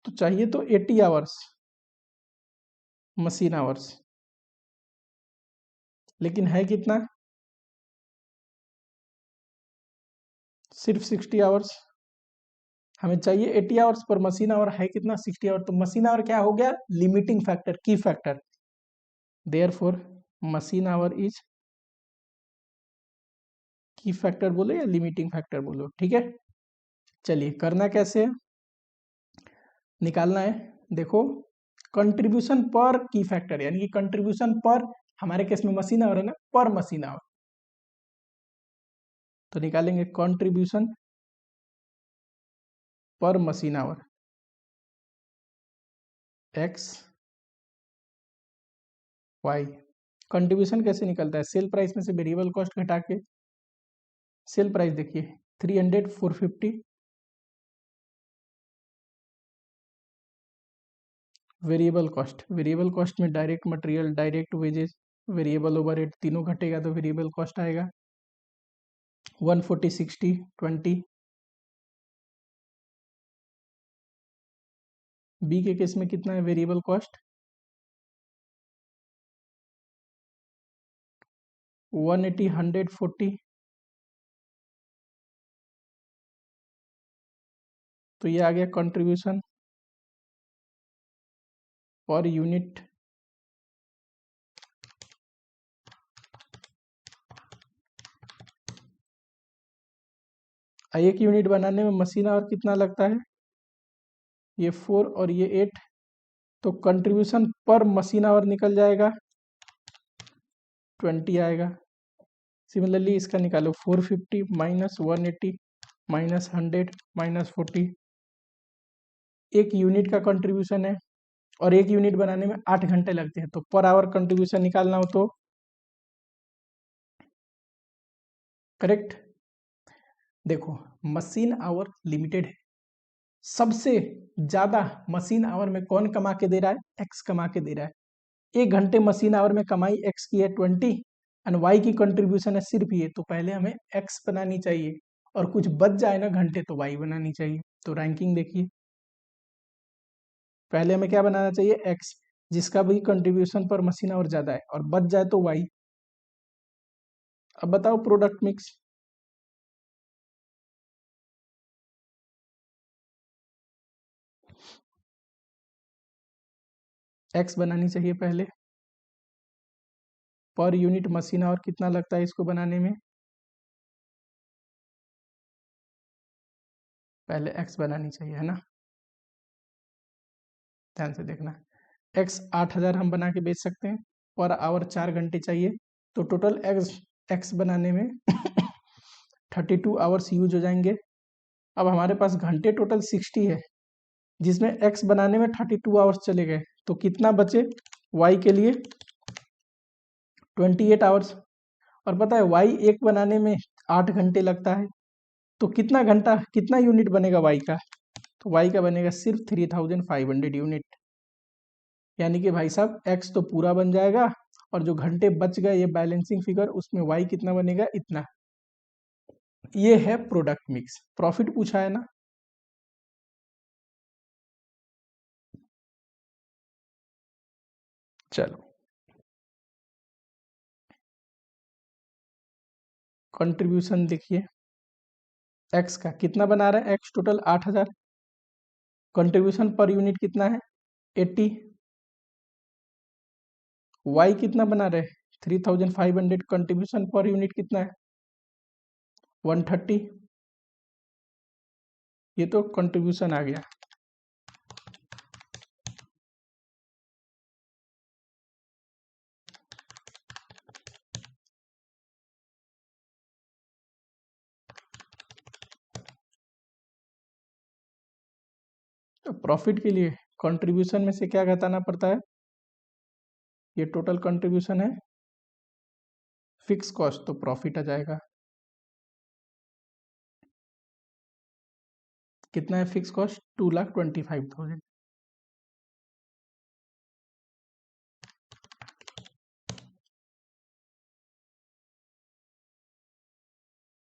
तो चाहिए तो 80 आवर्स मशीन आवर्स, लेकिन है कितना, सिर्फ 60 आवर्स। हमें चाहिए 80 आवर्स, पर मशीन आवर है कितना, 60 आवर। तो मशीन आवर क्या हो गया, लिमिटिंग फैक्टर, की factor. Therefore machine our is की फैक्टर बोलो या लिमिटिंग फैक्टर बोलो, ठीक है। चलिए करना कैसे है, निकालना है। देखो, कंट्रीब्यूशन पर की फैक्टर, यानी कि कंट्रीब्यूशन पर, हमारे केस में मशीन आवर है ना, पर मशीन आवर, तो निकालेंगे contribution per machine hour X Y. Contribution कैसे निकलता है, सेल प्राइस में से वेरिएबल कॉस्ट घटा के। सेल प्राइस देखिए 300, 450, वेरिएबल कॉस्ट में direct material, direct wages, variable overhead तीनों घटेगा तो वेरिएबल कॉस्ट आएगा 140, 60, 20। बी के केस में कितना है वेरिएबल कॉस्ट, 180, 140, तो ये आ गया कंट्रीब्यूशन पर यूनिट। एक यूनिट बनाने में मशीन आवर कितना लगता है, ये 4 और ये 8, तो कंट्रीब्यूशन पर मशीन आवर निकल जाएगा 20 आएगा। सिमिलरली इसका निकालो 450 माइनस 180 माइनस 100 माइनस 40, एक यूनिट का कंट्रीब्यूशन है, और एक यूनिट बनाने में 8 घंटे लगते हैं, तो पर आवर कंट्रीब्यूशन निकालना हो तो करेक्ट। देखो मशीन आवर लिमिटेड है, सबसे ज्यादा मशीन आवर में कौन कमा के दे रहा है? एक्स कमा के दे रहा है। 1 घंटे मशीन आवर में कमाई एक्स की है 20 एंड वाई की कंट्रीब्यूशन है सिर्फ ये, तो पहले हमें एक्स बनानी चाहिए और कुछ बच जाए ना घंटे तो वाई बनानी चाहिए। तो रैंकिंग देखिए, पहले हमें क्या बनाना चाहिए? एक्स, जिसका भी कंट्रीब्यूशन पर मशीन आवर ज्यादा है, और बच जाए तो वाई। अब बताओ प्रोडक्ट मिक्स। एक्स बनानी चाहिए पहले, पर यूनिट मशीन आवर कितना लगता है इसको बनाने में? पहले एक्स बनानी चाहिए, है ना? ध्यान से देखना, एक्स 8,000 हम बना के बेच सकते हैं, पर आवर 4 घंटे चाहिए, तो टोटल एक्स एक्स बनाने में 32 आवर्स यूज हो जाएंगे। अब हमारे पास घंटे टोटल 60 है, जिसमें एक्स बनाने में 32 आवर्स चले गए, तो कितना बचे वाई के लिए? 28 आवर्स। और पता है वाई एक बनाने में 8 घंटे लगता है, तो कितना घंटा, कितना यूनिट बनेगा वाई का? तो वाई का बनेगा सिर्फ 3,500 यूनिट। यानी कि भाई साहब एक्स तो पूरा बन जाएगा, और जो घंटे बच गए ये बैलेंसिंग फिगर, उसमें वाई कितना बनेगा? इतना। ये है प्रोडक्ट मिक्स। प्रॉफिट पूछा है ना, चलो कंट्रीब्यूशन देखिए, एक्स का कितना बना रहा है? X total 8,000, contribution per unit कितना है? 80। वाई कितना बना रहे? 3,500, कंट्रीब्यूशन पर यूनिट कितना है? 130। ये तो कंट्रीब्यूशन आ गया। तो प्रॉफिट के लिए कंट्रीब्यूशन में से क्या घटाना पड़ता है? ये टोटल कंट्रीब्यूशन है, फिक्स कॉस्ट, तो प्रॉफिट आ जाएगा। कितना है फिक्स कॉस्ट? 2,25,000।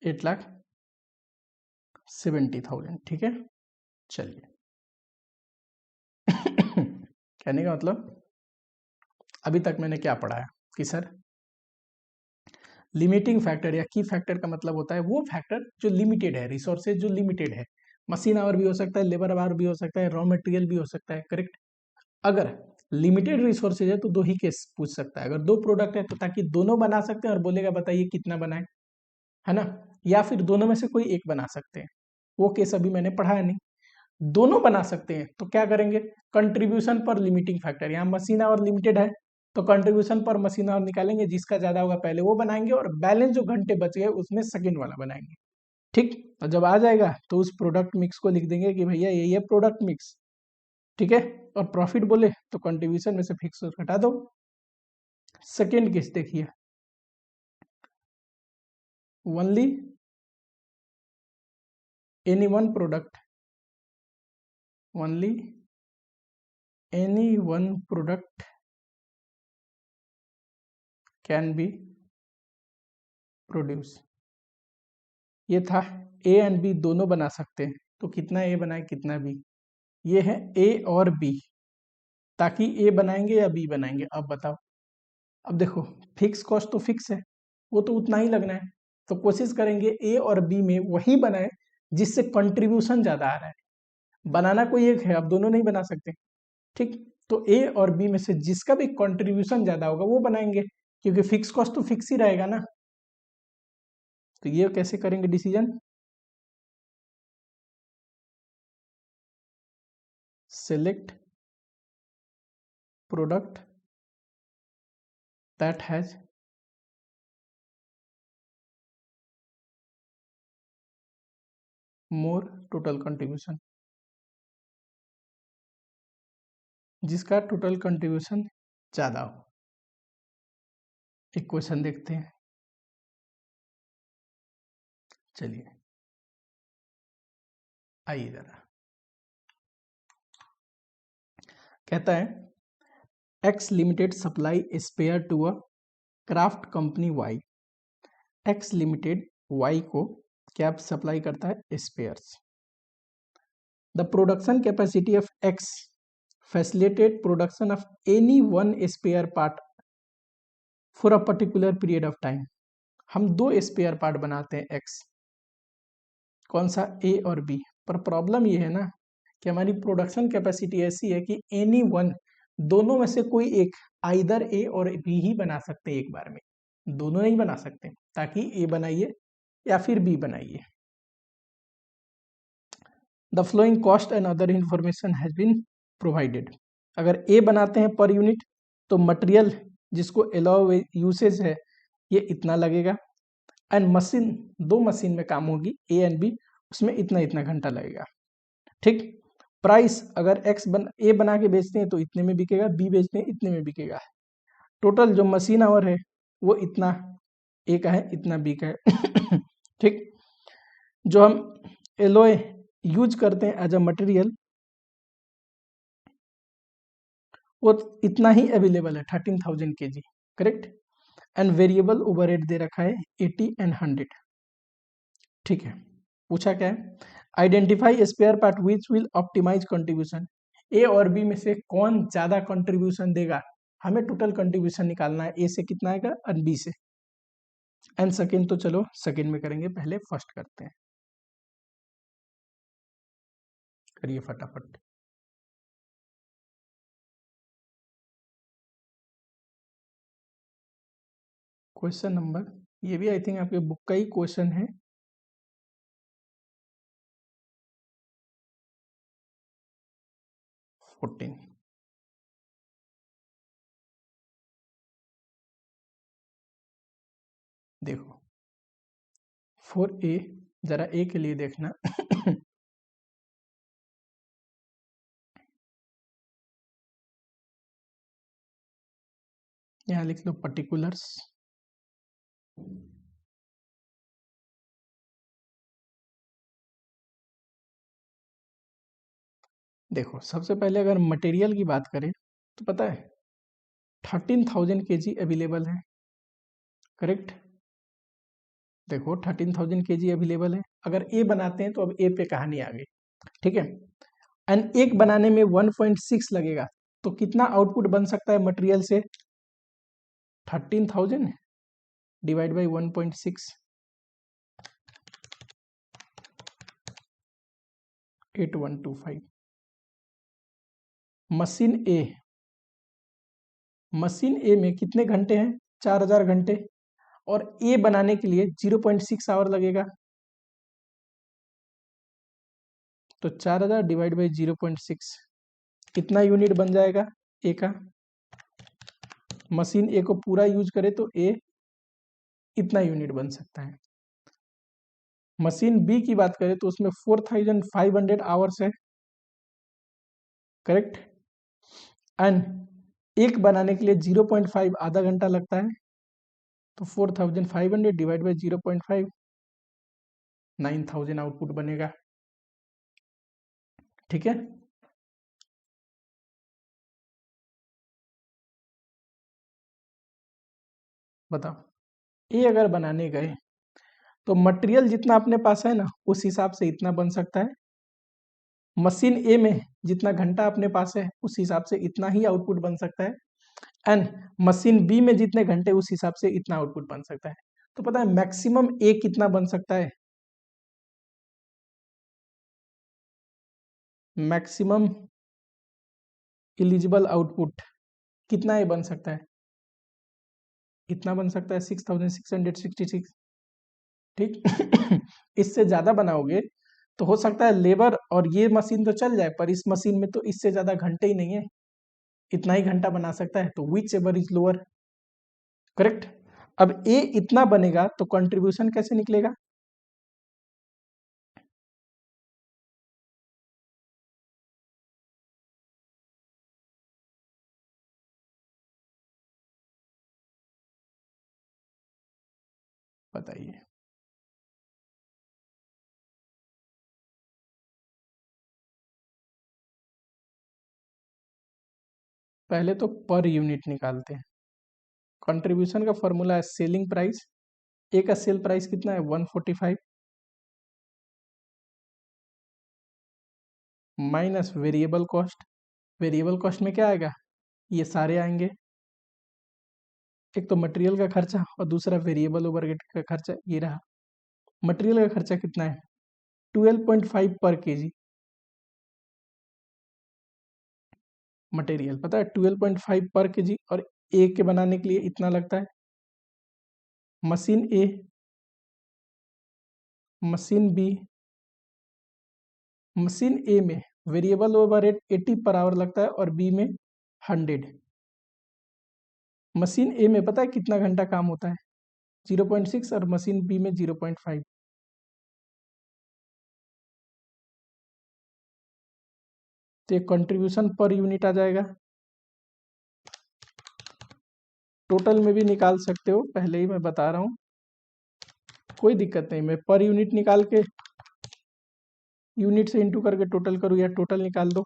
8,70,000, ठीक है। चलिए कहने का मतलब अभी तक मैंने क्या पढ़ा है कि सर लिमिटिंग फैक्टर या की फैक्टर का मतलब होता है वो फैक्टर जो लिमिटेड है, रिसोर्सेज जो लिमिटेड है। मशीन आवर भी हो सकता है, लेबर आवर भी हो सकता है, रॉ मटेरियल भी हो सकता है, करेक्ट। अगर लिमिटेड रिसोर्सेज है तो दो ही केस पूछ सकता है। अगर दो प्रोडक्ट है तो ताकि दोनों बना सकते हैं और बोलेगा बताइए कितना बनाए, है ना? या फिर दोनों में से कोई एक बना सकते हैं, वो केस अभी मैंने पढ़ाया नहीं। दोनों बना सकते हैं तो क्या करेंगे? कंट्रीब्यूशन पर लिमिटिंग फैक्टर, यहाँ मशीन आवर लिमिटेड है तो कंट्रीब्यूशन पर मशीन आवर निकालेंगे, जिसका ज्यादा होगा पहले वो बनाएंगे, और बैलेंस जो घंटे बच गए उसमें सेकंड वाला बनाएंगे। ठीक, और जब आ जाएगा तो उस प्रोडक्ट मिक्स को लिख देंगे कि भैया ये प्रोडक्ट मिक्स, ठीक है। और प्रॉफिट बोले तो कंट्रीब्यूशन में से फिक्स घटा दो। सेकेंड केस देखिए, only any one product, only any one product can be produce. ये था ए एंड बी दोनों बना सकते हैं, तो कितना ए बनाए कितना बी, ये है ए और बी। ताकि ए बनाएंगे या बी बनाएंगे, अब बताओ। अब देखो फिक्स कॉस्ट तो फिक्स है, वो तो उतना ही लगना है, तो कोशिश करेंगे ए और बी में वही बनाए जिससे कंट्रीब्यूशन ज्यादा आ रहा है। बनाना कोई एक है, अब दोनों नहीं बना सकते, ठीक। तो ए और बी में से जिसका भी कंट्रीब्यूशन ज्यादा होगा वो बनाएंगे, क्योंकि फिक्स कॉस्ट तो फिक्स ही रहेगा ना। तो ये कैसे करेंगे decision? Select product that has more total contribution, जिसका टोटल कंट्रीब्यूशन ज्यादा हो। एक क्वेश्चन देखते हैं, चलिए आइए जरा, कहता है X limited supply spare to a craft company Y. X limited Y को क्या सप्लाई करता है? Spares. The production capacity of X facilitate production of any one spare part for a particular period of time. हम दो spare part बनाते हैं x, कौन सा? ए और बी। पर प्रॉब्लम ये है ना कि हमारी प्रोडक्शन कैपेसिटी ऐसी है कि एनी वन, दोनों में से कोई एक, आइदर ए और बी ही बना सकते हैं एक बार में, दोनों नहीं बना सकते, ताकि ए बनाइए या फिर बी बनाइए। The flowing cost and other information has been provided. अगर ए बनाते हैं पर यूनिट तो मटेरियल जिसको अलाउ यूसेज है ये इतना लगेगा, एंड मशीन, दो मशीन में काम होगी ए एंड बी, उसमें इतना इतना घंटा लगेगा। ठीक। प्राइस अगर ए बना के बेचते हैं तो इतने में बिकेगा, बी बेचते हैं इतने में बिकेगा। टोटल जो मशीन आवर है वो इतना ए का है, इतना बी का है। ठीक। जो हम एलोय यूज करते हैं एज अ मटेरियल वो इतना ही अवेलेबल है, 13,000 kg। Correct. And variable overhead दे रखा है 80 एंड 100। ठीक है। पूछा क्या है? Identify spare part which will optimize contribution. A और बी में से कौन ज्यादा कंट्रीब्यूशन देगा? हमें टोटल कंट्रीब्यूशन निकालना है, ए से कितना आएगा और बी से। एंड सेकेंड तो चलो सेकेंड में करेंगे, पहले फर्स्ट करते हैं। करिए फटाफट। क्वेश्चन नंबर, ये भी आई थिंक आपके बुक का ही क्वेश्चन है। फोर्टीन। देखो 4A, जरा ए के लिए देखना। यहाँ लिख लो पर्टिकुलर्स। देखो सबसे पहले अगर मटेरियल की बात करें तो पता है 13,000 kg अवेलेबल है। करेक्ट। देखो 13,000 kg अवेलेबल है। अगर ए बनाते हैं तो अब ए पे कहानी आ गई। ठीक है। एंड एक बनाने में 1.6 लगेगा, तो कितना आउटपुट बन सकता है मटेरियल से? 13,000 डिवाइड बाई 1.6, 8125। मशीन ए में कितने घंटे हैं? 4,000 घंटे। और ए बनाने के लिए 0.6 आवर लगेगा, तो 4,000 डिवाइड बाई 0.6 कितना यूनिट बन जाएगा ए का? मशीन ए को पूरा यूज करे तो ए इतना यूनिट बन सकता है। मशीन बी की बात करें तो उसमें 4,500 आवर्स है। करेक्ट। एंड एक बनाने के लिए 0.5 आधा घंटा लगता है, तो 4,500 डिवाइड बाई 0.5, 9,000 आउटपुट बनेगा। ठीक है। बताओ, ए अगर बनाने गए तो मटेरियल जितना अपने पास है ना उस हिसाब से इतना बन सकता है। मशीन ए में जितना घंटा अपने पास है उस हिसाब से इतना ही आउटपुट बन सकता है। एंड मशीन बी में जितने घंटे उस हिसाब से इतना आउटपुट बन सकता है। तो पता है मैक्सिमम ए कितना बन सकता है? मैक्सिमम एलिजिबल आउटपुट कितना ए बन सकता है? इतना बन सकता है 6,666। ठीक। इससे ज्यादा बनाओगे तो हो सकता है लेबर और ये मशीन तो चल जाए, पर इस मशीन में तो इससे ज्यादा घंटे ही नहीं है, इतना ही घंटा बना सकता है, तो which ever is lower. Correct. अब ए इतना बनेगा तो कंट्रीब्यूशन कैसे निकलेगा? बताइए। पहले तो पर यूनिट निकालते हैं। कंट्रीब्यूशन का फॉर्मूला है सेलिंग प्राइस, ए का सेल प्राइस कितना है 145 minus variable cost. Variable cost में क्या आएगा, ये सारे आएंगे, एक तो मटेरियल का खर्चा और दूसरा वेरिएबल ओवरहेड का खर्चा, ये रहा। मटेरियल का खर्चा कितना है 12.5 पर केजी। मटेरियल पता है 12.5 पर केजी, और ए के बनाने के लिए इतना लगता है। मशीन ए, मशीन बी, मशीन ए में वेरिएबल ओवरहेड 80 पर आवर लगता है और बी में 100। मशीन ए में पता है कितना घंटा काम होता है 0.6 और मशीन बी में 0.5। तो ये कंट्रीब्यूशन पर यूनिट आ जाएगा। टोटल में भी निकाल सकते हो, पहले ही मैं बता रहा हूँ, कोई दिक्कत नहीं। मैं पर यूनिट निकाल के यूनिट से इंटू करके टोटल करूँ या टोटल निकाल दो।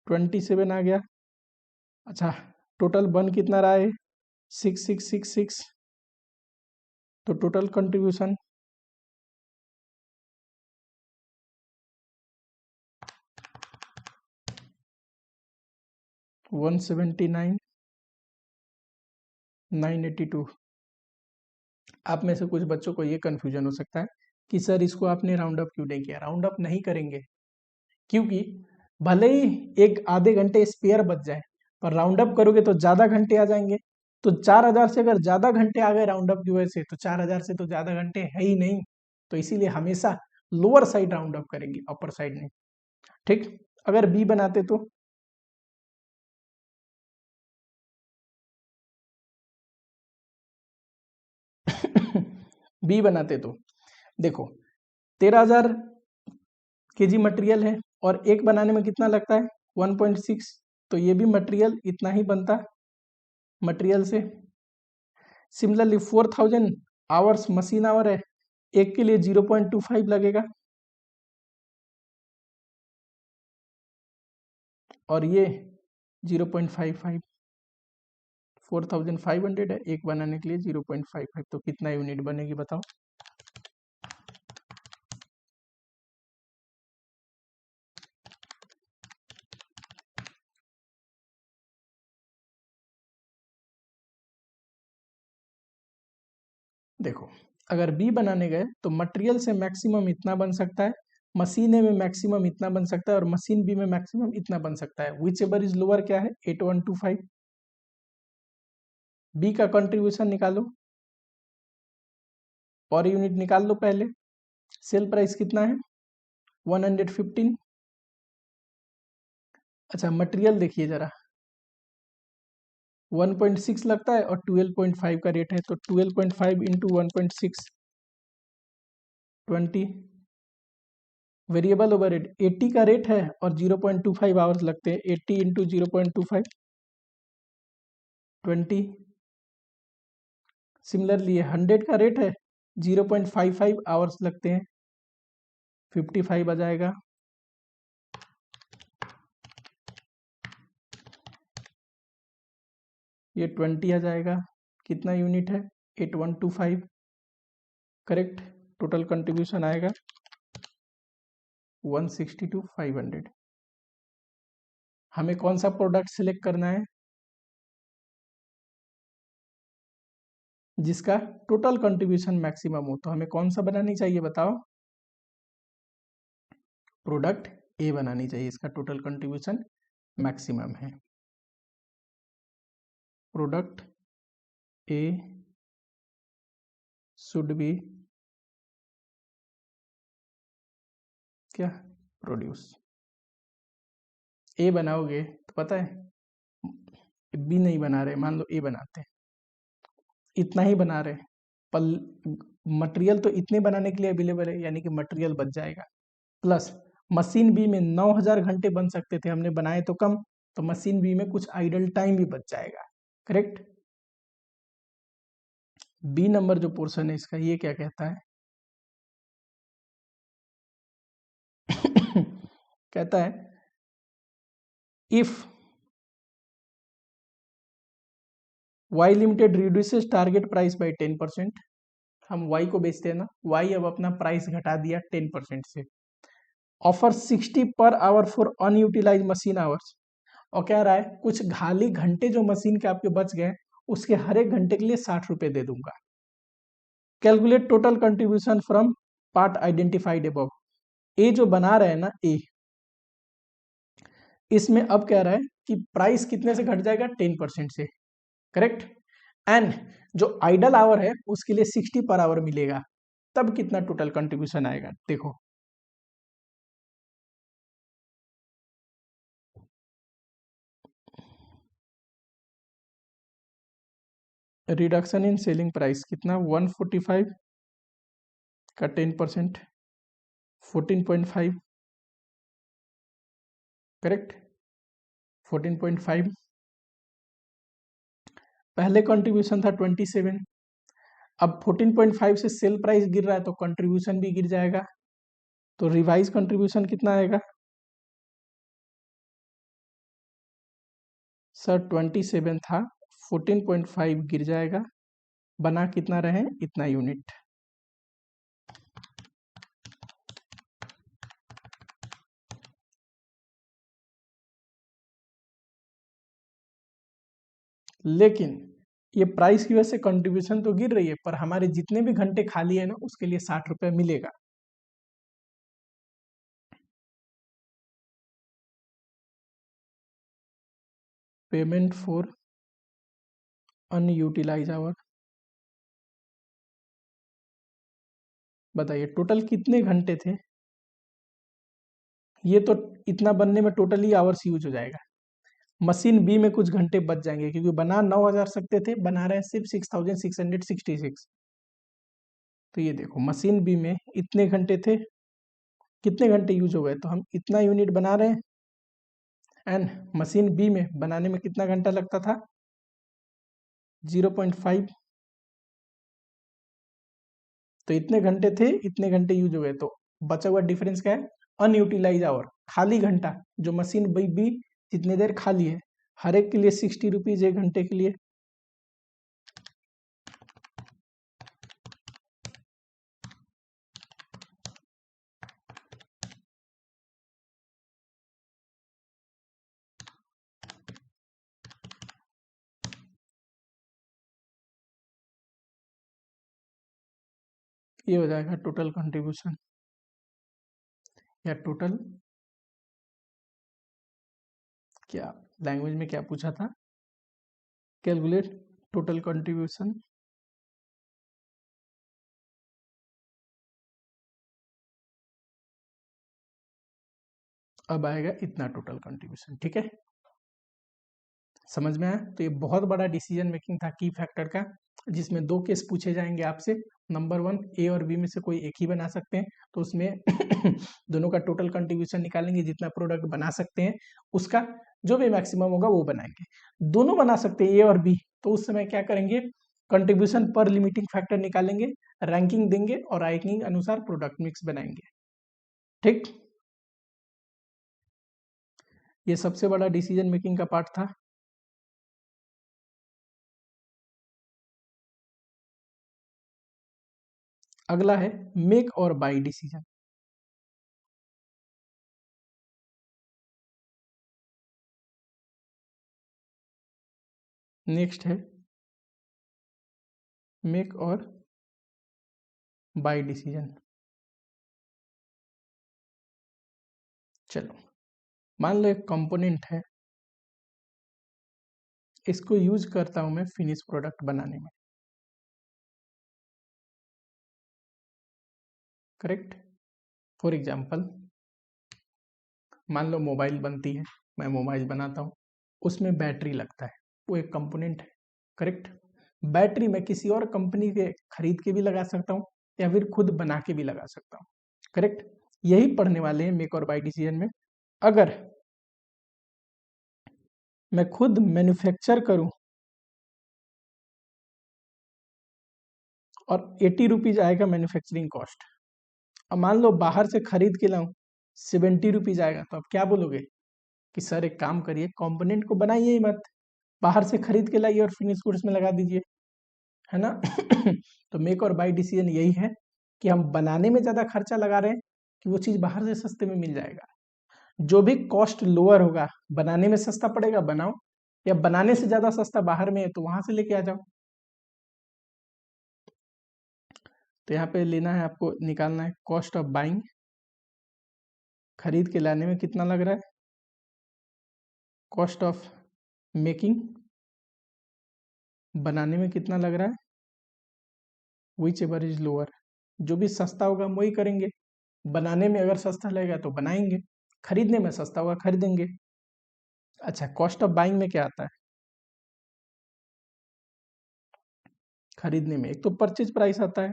ट्वेंटी 27 आ गया। अच्छा, टोटल बन कितना रहा है 6666। तो टोटल कंट्रीब्यूशन 179,982। आप में से कुछ बच्चों को ये कंफ्यूजन हो सकता है कि सर इसको आपने राउंड अप क्यों नहीं किया। राउंड अप नहीं करेंगे क्योंकि भले ही एक आधे घंटे स्पेयर बच जाए, पर राउंड अप करोगे तो ज्यादा घंटे आ जाएंगे। तो 4000 से अगर ज्यादा घंटे आ गए राउंड अप की वजह से, तो 4000 से तो ज्यादा घंटे है ही नहीं। तो इसीलिए हमेशा लोअर साइड राउंड अप करेंगे, अपर साइड नहीं। ठीक, अगर बी बनाते तो बी बनाते तो देखो 13,000 केजी मटेरियल है और एक बनाने में कितना लगता है 1.6। तो ये भी मटेरियल इतना ही बनता मटेरियल से। सिमिलरली 4000 आवर्स मशीन आवर है, एक के लिए 0.25 लगेगा, और ये 0.55। 4500 है, एक बनाने के लिए 0.55, तो कितना यूनिट बनेगी बताओ। देखो, अगर बी बनाने गए तो मटेरियल से मैक्सिमम इतना बन सकता है, मशीन ए में मैक्सिमम इतना बन सकता है, और मशीन बी में मैक्सिमम इतना बन सकता है। विच एवर इज लोअर क्या है 8125। बी का कंट्रीब्यूशन निकालो, पर यूनिट निकाल लो पहले। सेल प्राइस कितना है 115। अच्छा, मटेरियल देखिए जरा 1.6 लगता है और 12.5 का रेट है, तो 12.5 इंटू 1.6 20। वेरिएबल ओवरहेड 80 का रेट है और 0.25 आवर्स लगते हैं, 80 इंटू 0.25 20। सिमिलरली 100 का रेट है, 0.55 आवर्स लगते हैं, 55 आ जाएगा। ये 20 आ जाएगा। कितना यूनिट है 8125। करेक्ट, टोटल कंट्रीब्यूशन आएगा 162,500। हमें कौन सा प्रोडक्ट सिलेक्ट करना है जिसका टोटल कंट्रीब्यूशन मैक्सिमम हो, तो हमें कौन सा बनानी चाहिए बताओ। प्रोडक्ट ए बनानी चाहिए, इसका टोटल कंट्रीब्यूशन मैक्सिमम है। प्रोडक्ट ए शुड बी क्या प्रोड्यूस। ए बनाओगे तो पता है बी नहीं बना रहे, मान लो ए बनाते हैं, इतना ही बना रहे, पर मटेरियल तो इतने बनाने के लिए अवेलेबल है, यानी कि मटेरियल बच जाएगा। प्लस मशीन बी में 9000 घंटे बन सकते थे, हमने बनाए तो कम, तो मशीन बी में कुछ आइडल टाइम भी बच जाएगा। करेक्ट। बी नंबर जो पोर्शन है इसका, ये क्या कहता है कहता है if Y limited reduces target price by 10%, हम वाई को बेचते हैं ना, वाई अब अपना प्राइस घटा दिया 10% से, offer 60 per hour for unutilise machine hours, और कह रहा है कुछ खाली घंटे जो मशीन के आपके बच गए उसके हर एक घंटे के लिए 60 रुपए दे दूंगा। Calculate total contribution from part identified above. A जो बना रहे हैं ना, ए, इसमें अब कह रहा है कि प्राइस कितने से घट जाएगा, 10% से, करेक्ट। एंड जो आइडल आवर है उसके लिए 60 पर आवर मिलेगा, तब कितना टोटल कंट्रीब्यूशन आएगा, देखो। रिडक्शन इन सेलिंग प्राइस कितना, 145 का 10%, 14.5, करेक्ट, 14.5। पहले कंट्रीब्यूशन था 27, अब 14.5 से सेल प्राइस गिर रहा है तो कंट्रीब्यूशन भी गिर जाएगा, तो रिवाइज कंट्रीब्यूशन कितना आएगा सर, 27 था, 14.5 गिर जाएगा, बना कितना रहे, इतना यूनिट। लेकिन ये प्राइस की वजह से कंट्रीब्यूशन तो गिर रही है, पर हमारे जितने भी घंटे खाली है ना उसके लिए 60 रुपए मिलेगा। पेमेंट फॉर अनयूटिलाइज आवर, बताइए टोटल कितने घंटे थे, ये तो इतना बनने में टोटली आवर्स यूज हो जाएगा। मशीन बी में कुछ घंटे बच जाएंगे क्योंकि बना 9000 सकते थे, बना रहे हैं सिर्फ 6666। तो ये देखो मशीन बी में इतने घंटे थे, कितने घंटे यूज हो गए, तो हम इतना यूनिट बना रहे हैं। एंड मशीन बी में बनाने में कितना घंटा लगता था, 0.5, तो इतने घंटे थे, इतने घंटे यूज हो गए, तो बचा हुआ डिफरेंस क्या है, अनयूटिलाइज आवर, खाली घंटा, जो मशीन बी बी जितनी देर खाली है, हर एक के लिए 60 रुपीज एक घंटे के लिए। ये हो जाएगा टोटल कंट्रीब्यूशन, या टोटल, क्या लैंग्वेज में क्या पूछा था, कैलकुलेट टोटल कंट्रीब्यूशन, अब आएगा इतना टोटल कंट्रीब्यूशन, ठीक है, समझ में आया। तो ये बहुत बड़ा डिसीजन मेकिंग था की फैक्टर का, जिसमें 2 केस पूछे जाएंगे आपसे। नंबर 1, ए और बी में से कोई एक ही बना सकते हैं, तो उसमें दोनों का टोटल कंट्रीब्यूशन निकालेंगे, जितना प्रोडक्ट बना सकते हैं उसका जो भी मैक्सिमम होगा वो बनाएंगे। दोनों बना सकते हैं ए और बी, तो उस समय क्या करेंगे, कंट्रीब्यूशन पर लिमिटिंग फैक्टर निकालेंगे, रैंकिंग देंगे और रैंकिंग अनुसार प्रोडक्ट मिक्स बनाएंगे, ठीक। ये सबसे बड़ा डिसीजन मेकिंग का पार्ट था। अगला है मेक और बाई डिसीजन। नेक्स्ट है मेक और बाई डिसीजन। चलो मान लो एक कंपोनेंट है, इसको यूज करता हूं मैं फिनिश प्रोडक्ट बनाने में, करेक्ट। फॉर एग्जांपल मान लो मोबाइल बनती है, मैं मोबाइल बनाता हूँ, उसमें बैटरी लगता है, वो एक कंपोनेंट है, करेक्ट। बैटरी मैं किसी और कंपनी के खरीद के भी लगा सकता हूँ या फिर खुद बना के भी लगा सकता हूँ, करेक्ट। यही पढ़ने वाले हैं मेक और बाई डिसीजन में। अगर मैं खुद मैन्युफैक्चर करूं और 80 रुपीज आएगा मैन्युफैक्चरिंग कॉस्ट, अब मान लो बाहर से खरीद के लाऊं ₹70 आएगा। तो आप क्या बोलोगे कि सर एक काम करिए, कंपोनेंट को बनाइए ही मत, बाहर से खरीद के लाइए और फिनिश गुड्स में लगा दीजिए, है ना। तो मेक और बाई डिसीजन यही है कि हम बनाने में ज़्यादा खर्चा लगा रहे हैं कि वो चीज़ बाहर से सस्ते में मिल जाएगा। जो भी कॉस्ट लोअर होगा, बनाने में सस्ता पड़ेगा बनाओ, या बनाने से ज़्यादा सस्ता बाहर में है तो वहां से लेके आ जाओ। तो यहाँ पे लेना है आपको, निकालना है कॉस्ट ऑफ बाइंग, खरीद के लाने में कितना लग रहा है, कॉस्ट ऑफ मेकिंग, बनाने में कितना लग रहा है, विच एवर इज लोअर, जो भी सस्ता होगा हम वही करेंगे। बनाने में अगर सस्ता लगेगा तो बनाएंगे, खरीदने में सस्ता होगा खरीदेंगे। अच्छा, कॉस्ट ऑफ बाइंग में क्या आता है, खरीदने में एक तो परचेज प्राइस आता है,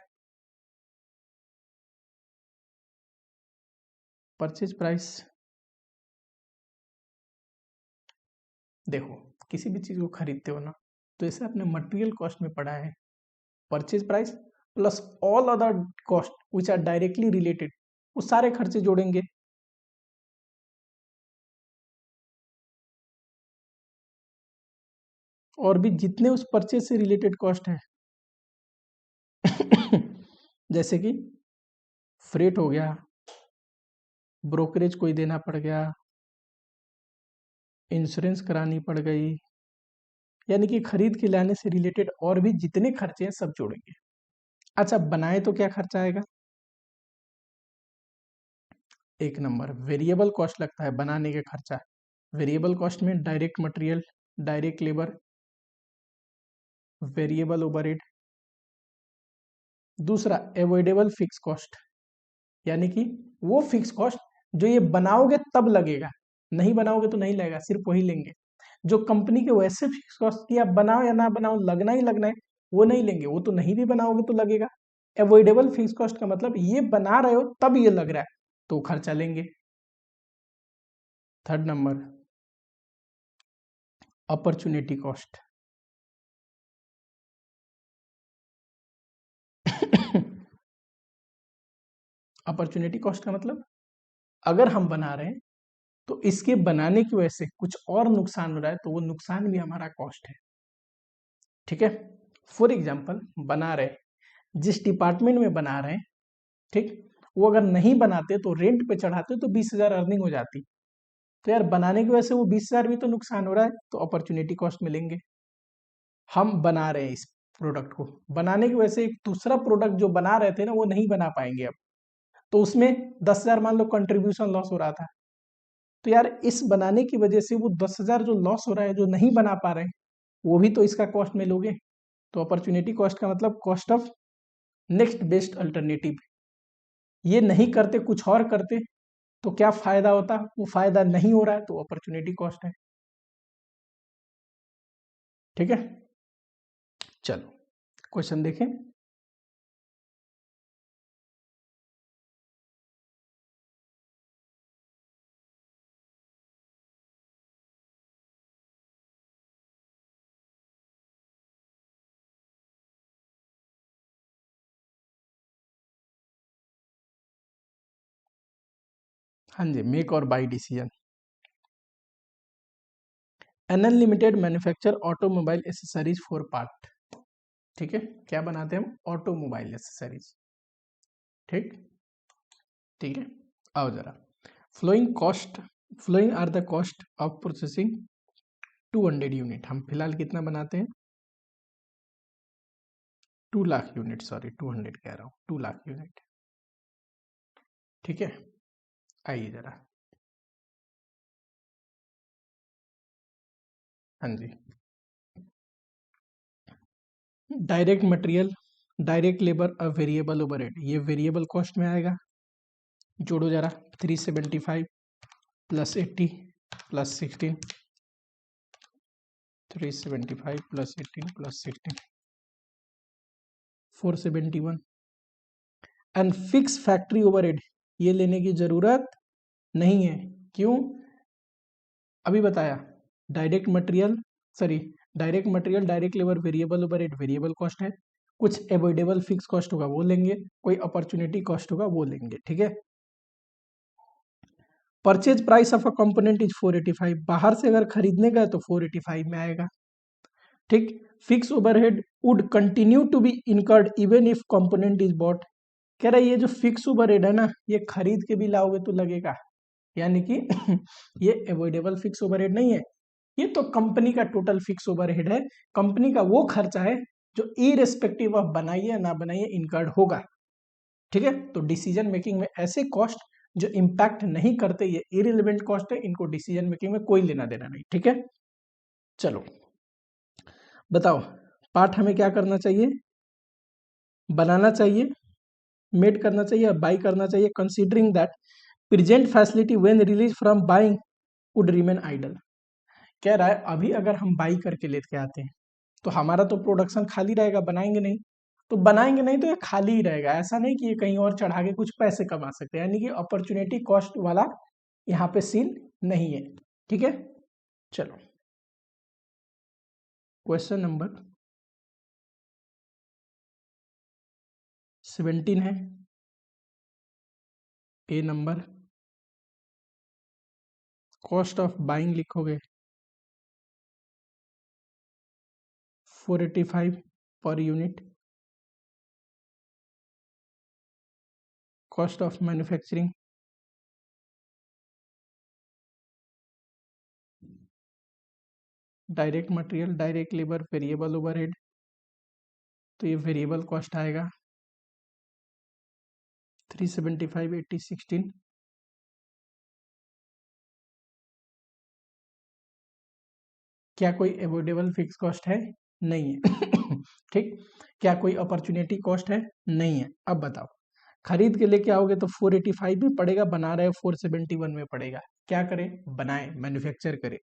परचेज प्राइस। देखो किसी भी चीज को खरीदते हो ना, तो इसे अपने मटेरियल कॉस्ट में पढ़ा है, purchase price plus all other cost which are directly related, वो सारे खर्चे जोड़ेंगे। और भी जितने उस परचेज से रिलेटेड कॉस्ट है जैसे कि फ्रेट हो गया, ब्रोकरेज कोई देना पड़ गया, इंश्योरेंस करानी पड़ गई, यानी कि खरीद के लाने से रिलेटेड और भी जितने खर्चे हैं सब जोड़ेंगे। अच्छा, बनाए तो क्या खर्चा आएगा, एक नंबर वेरिएबल कॉस्ट लगता है बनाने के खर्चा। वेरिएबल कॉस्ट में direct material, direct labour, variable overhead. दूसरा एवॉइडेबल फिक्स कॉस्ट, यानी कि वो फिक्स कॉस्ट जो ये बनाओगे तब लगेगा, नहीं बनाओगे तो नहीं लगेगा, सिर्फ वही लेंगे। जो कंपनी के वैसे फिक्स कॉस्ट की आप बनाओ या ना बनाओ लगना ही लगना है, वो नहीं लेंगे, वो तो नहीं भी बनाओगे तो लगेगा। एवॉइडेबल फिक्स कॉस्ट का मतलब ये बना रहे हो तब ये लग रहा है तो खर्चा लेंगे। Third number opportunity cost. Opportunity cost का मतलब अगर हम बना रहे हैं तो इसके बनाने की वजह से कुछ और नुकसान हो रहा है तो वो नुकसान भी हमारा कॉस्ट है, ठीक है। फॉर एग्जाम्पल बना रहे, जिस डिपार्टमेंट में बना रहे हैं, ठीक, वो अगर नहीं बनाते तो रेंट पे चढ़ाते तो 20,000 अर्निंग हो जाती। तो यार बनाने की वजह से वो 20,000 भी तो नुकसान हो रहा है, तो अपॉर्चुनिटी कॉस्ट मिलेंगे। हम बना रहे हैं इस प्रोडक्ट को, बनाने की वजह से एक दूसरा प्रोडक्ट जो बना रहे थे ना वो नहीं बना पाएंगे अब, तो उसमें 10,000 मान लो कंट्रीब्यूशन लॉस हो रहा था। तो यार इस बनाने की वजह से वो 10,000 जो लॉस हो रहा है, जो नहीं बना पा रहे हैं, वो भी तो इसका कॉस्ट में लोगे। तो अपॉर्चुनिटी कॉस्ट का मतलब cost of next best alternative. ये नहीं करते कुछ और करते तो क्या फायदा होता, वो फायदा नहीं हो रहा है तो अपॉर्चुनिटी कॉस्ट है, ठीक है। चलो क्वेश्चन देखें। हाँ जी, मेक और by decision. NL limited manufacture automobile accessories for part, ठीक है, क्या बनाते हैं हम, ऑटोमोबाइल एसेसरीज, ठीक, ठीक है। आओ जरा, flowing cost, flowing are the cost of processing 200 unit, हम फिलहाल कितना बनाते हैं, 2 लाख यूनिट, सॉरी 200 कह रहा हूँ, 2 लाख यूनिट, ठीक है। आइए जरा, हाँ जी, डायरेक्ट मटेरियल, डायरेक्ट लेबर और वेरिएबल ओवरहेड, ये वेरिएबल कॉस्ट में आएगा। जोड़ो जरा, 375 plus 80 plus 16, 375 plus 18 plus 16, 471। And fix factory overhead, ये लेने की जरूरत नहीं है, क्यों, अभी बताया, direct material, sorry, direct material, direct labour, variable overhead variable cost है, कुछ एवॉइडेबल फिक्स कॉस्ट होगा वो लेंगे, कोई अपॉर्चुनिटी कॉस्ट होगा वो लेंगे, ठीक है। Purchase price of a component is 485, बाहर से अगर खरीदने गए तो 485 में आएगा। ठीक, fix overhead would continue to be incurred even if component is bought. कह रहा है ये जो फिक्स ओवरहेड है ना, ये खरीद के भी लाओगे तो लगेगा, यानी कि ये अवॉइडेबल फिक्स ओवरहेड नहीं है, ये तो कंपनी का टोटल फिक्स ओवरहेड है, कंपनी का वो खर्चा है जो इरेस्पेक्टिव ऑफ बनाइए ना बनाइए इनकर्ड होगा। ठीक है, तो डिसीजन मेकिंग में ऐसे कॉस्ट जो इम्पैक्ट नहीं करते, ये इरिलेवेंट कॉस्ट है, इनको डिसीजन मेकिंग में कोई लेना देना नहीं। ठीक है, चलो बताओ, पार्ट हमें क्या करना चाहिए, बनाना चाहिए, मेड करना चाहिए, बाई करना चाहिए, considering that present facility when release from buying would remain idle. कह रहा है अभी अगर हम बाई करके लेके आते हैं तो हमारा तो प्रोडक्शन खाली रहेगा, बनाएंगे नहीं, तो बनाएंगे नहीं तो ये खाली ही रहेगा, ऐसा नहीं कि ये कहीं और चढ़ा के कुछ पैसे कमा सकते हैं, यानी कि अपॉर्चुनिटी कॉस्ट वाला यहाँ पे सीन नहीं है। ठीक है, चलो क्वेश्चन नंबर 17 है, ए नंबर, कॉस्ट ऑफ बाइंग लिखोगे 485 per unit, cost of manufacturing direct material, direct labour, variable overhead, तो ये वेरिएबल कॉस्ट आएगा 375 80 16। क्या कोई अवॉइडेबल फिक्स कॉस्ट है, नहीं है। ठीक, क्या कोई अपॉर्चुनिटी कॉस्ट है, नहीं है। अब बताओ, खरीद के लेके आओगे तो 485 में पड़ेगा, बना रहे हो 471 में पड़ेगा, क्या करें, बनाए, मैन्युफैक्चर करें।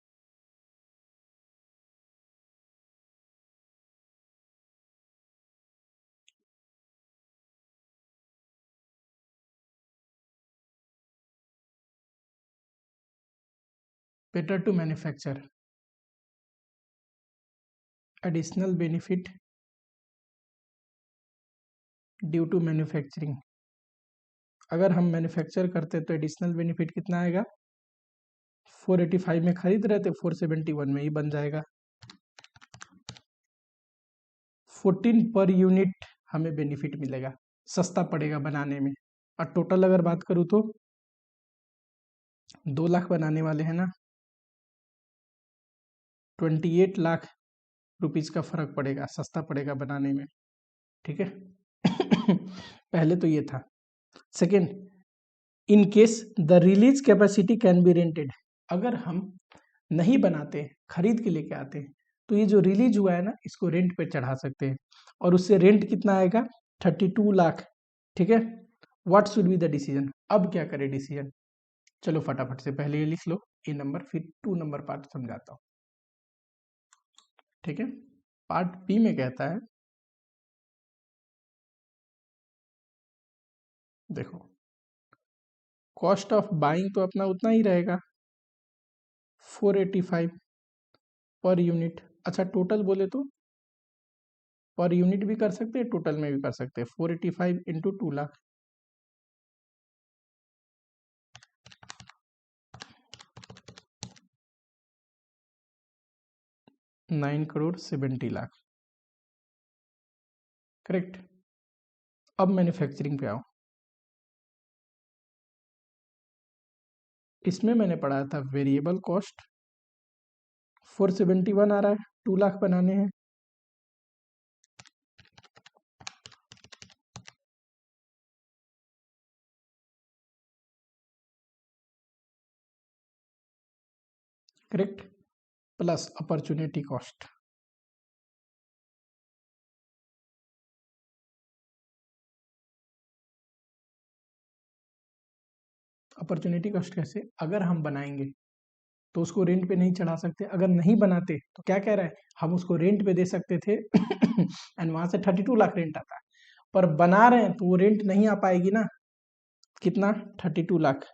Better to manufacture, additional benefit due to manufacturing. अगर हम मैन्युफैक्चर करते तो एडिशनल बेनिफिट कितना आएगा, 485 में खरीद रहे थे 471 में ही बन जाएगा। 14 पर यूनिट हमें बेनिफिट मिलेगा, सस्ता पड़ेगा बनाने में। और टोटल अगर बात करूँ तो 2 लाख बनाने वाले हैं ना, 28 लाख रुपीज़ का फर्क पड़ेगा, सस्ता पड़ेगा बनाने में। ठीक है। पहले तो ये था। Second, in case the release capacity can be rented, अगर हम नहीं बनाते, खरीद के लेके आते हैं, तो ये जो रिलीज हुआ है ना, इसको रेंट पे चढ़ा सकते हैं, और उससे रेंट कितना आएगा, 32 लाख। ठीक है, what should be the decision, अब क्या करें डिसीजन, चलो फटाफट से पहले ये लिख लो ए नंबर, फिर 2 नंबर पार्ट समझाता हूँ। ठीक है, पार्ट बी में कहता है, देखो कॉस्ट ऑफ बाइंग तो अपना उतना ही रहेगा 485 पर यूनिट। अच्छा टोटल बोले तो पर यूनिट भी कर सकते हैं, टोटल में भी कर सकते हैं, 485 इंटू 2 लाख, 9 करोड़ 70 लाख, करेक्ट। अब मैन्युफैक्चरिंग पे आओ, इसमें मैंने पढ़ा था वेरिएबल कॉस्ट 471 आ रहा है, 2 लाख बनाने हैं, correct, plus opportunity cost, opportunity cost कैसे, अगर हम बनाएंगे तो उसको रेंट पे नहीं चढ़ा सकते, अगर नहीं बनाते तो क्या कह रहा है, हम उसको रेंट पे दे सकते थे एंड वहां से 32 लाख रेंट आता है, पर बना रहे हैं तो वो रेंट नहीं आ पाएगी ना, कितना, 32 लाख।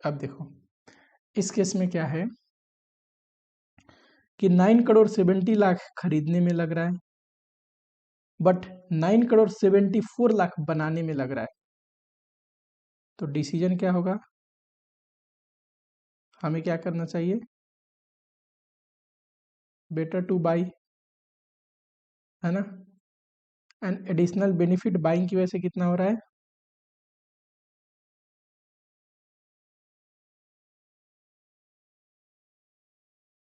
अब देखो इस केस में क्या है, कि 9 करोड़ 70 लाख खरीदने में लग रहा है, बट 9 करोड़ 74 लाख बनाने में लग रहा है। तो डिसीजन क्या होगा? हमें क्या करना चाहिए? बेटर टू बाई, है ना। एंड एडिशनल बेनिफिट बाइंग की वजह से कितना हो रहा है?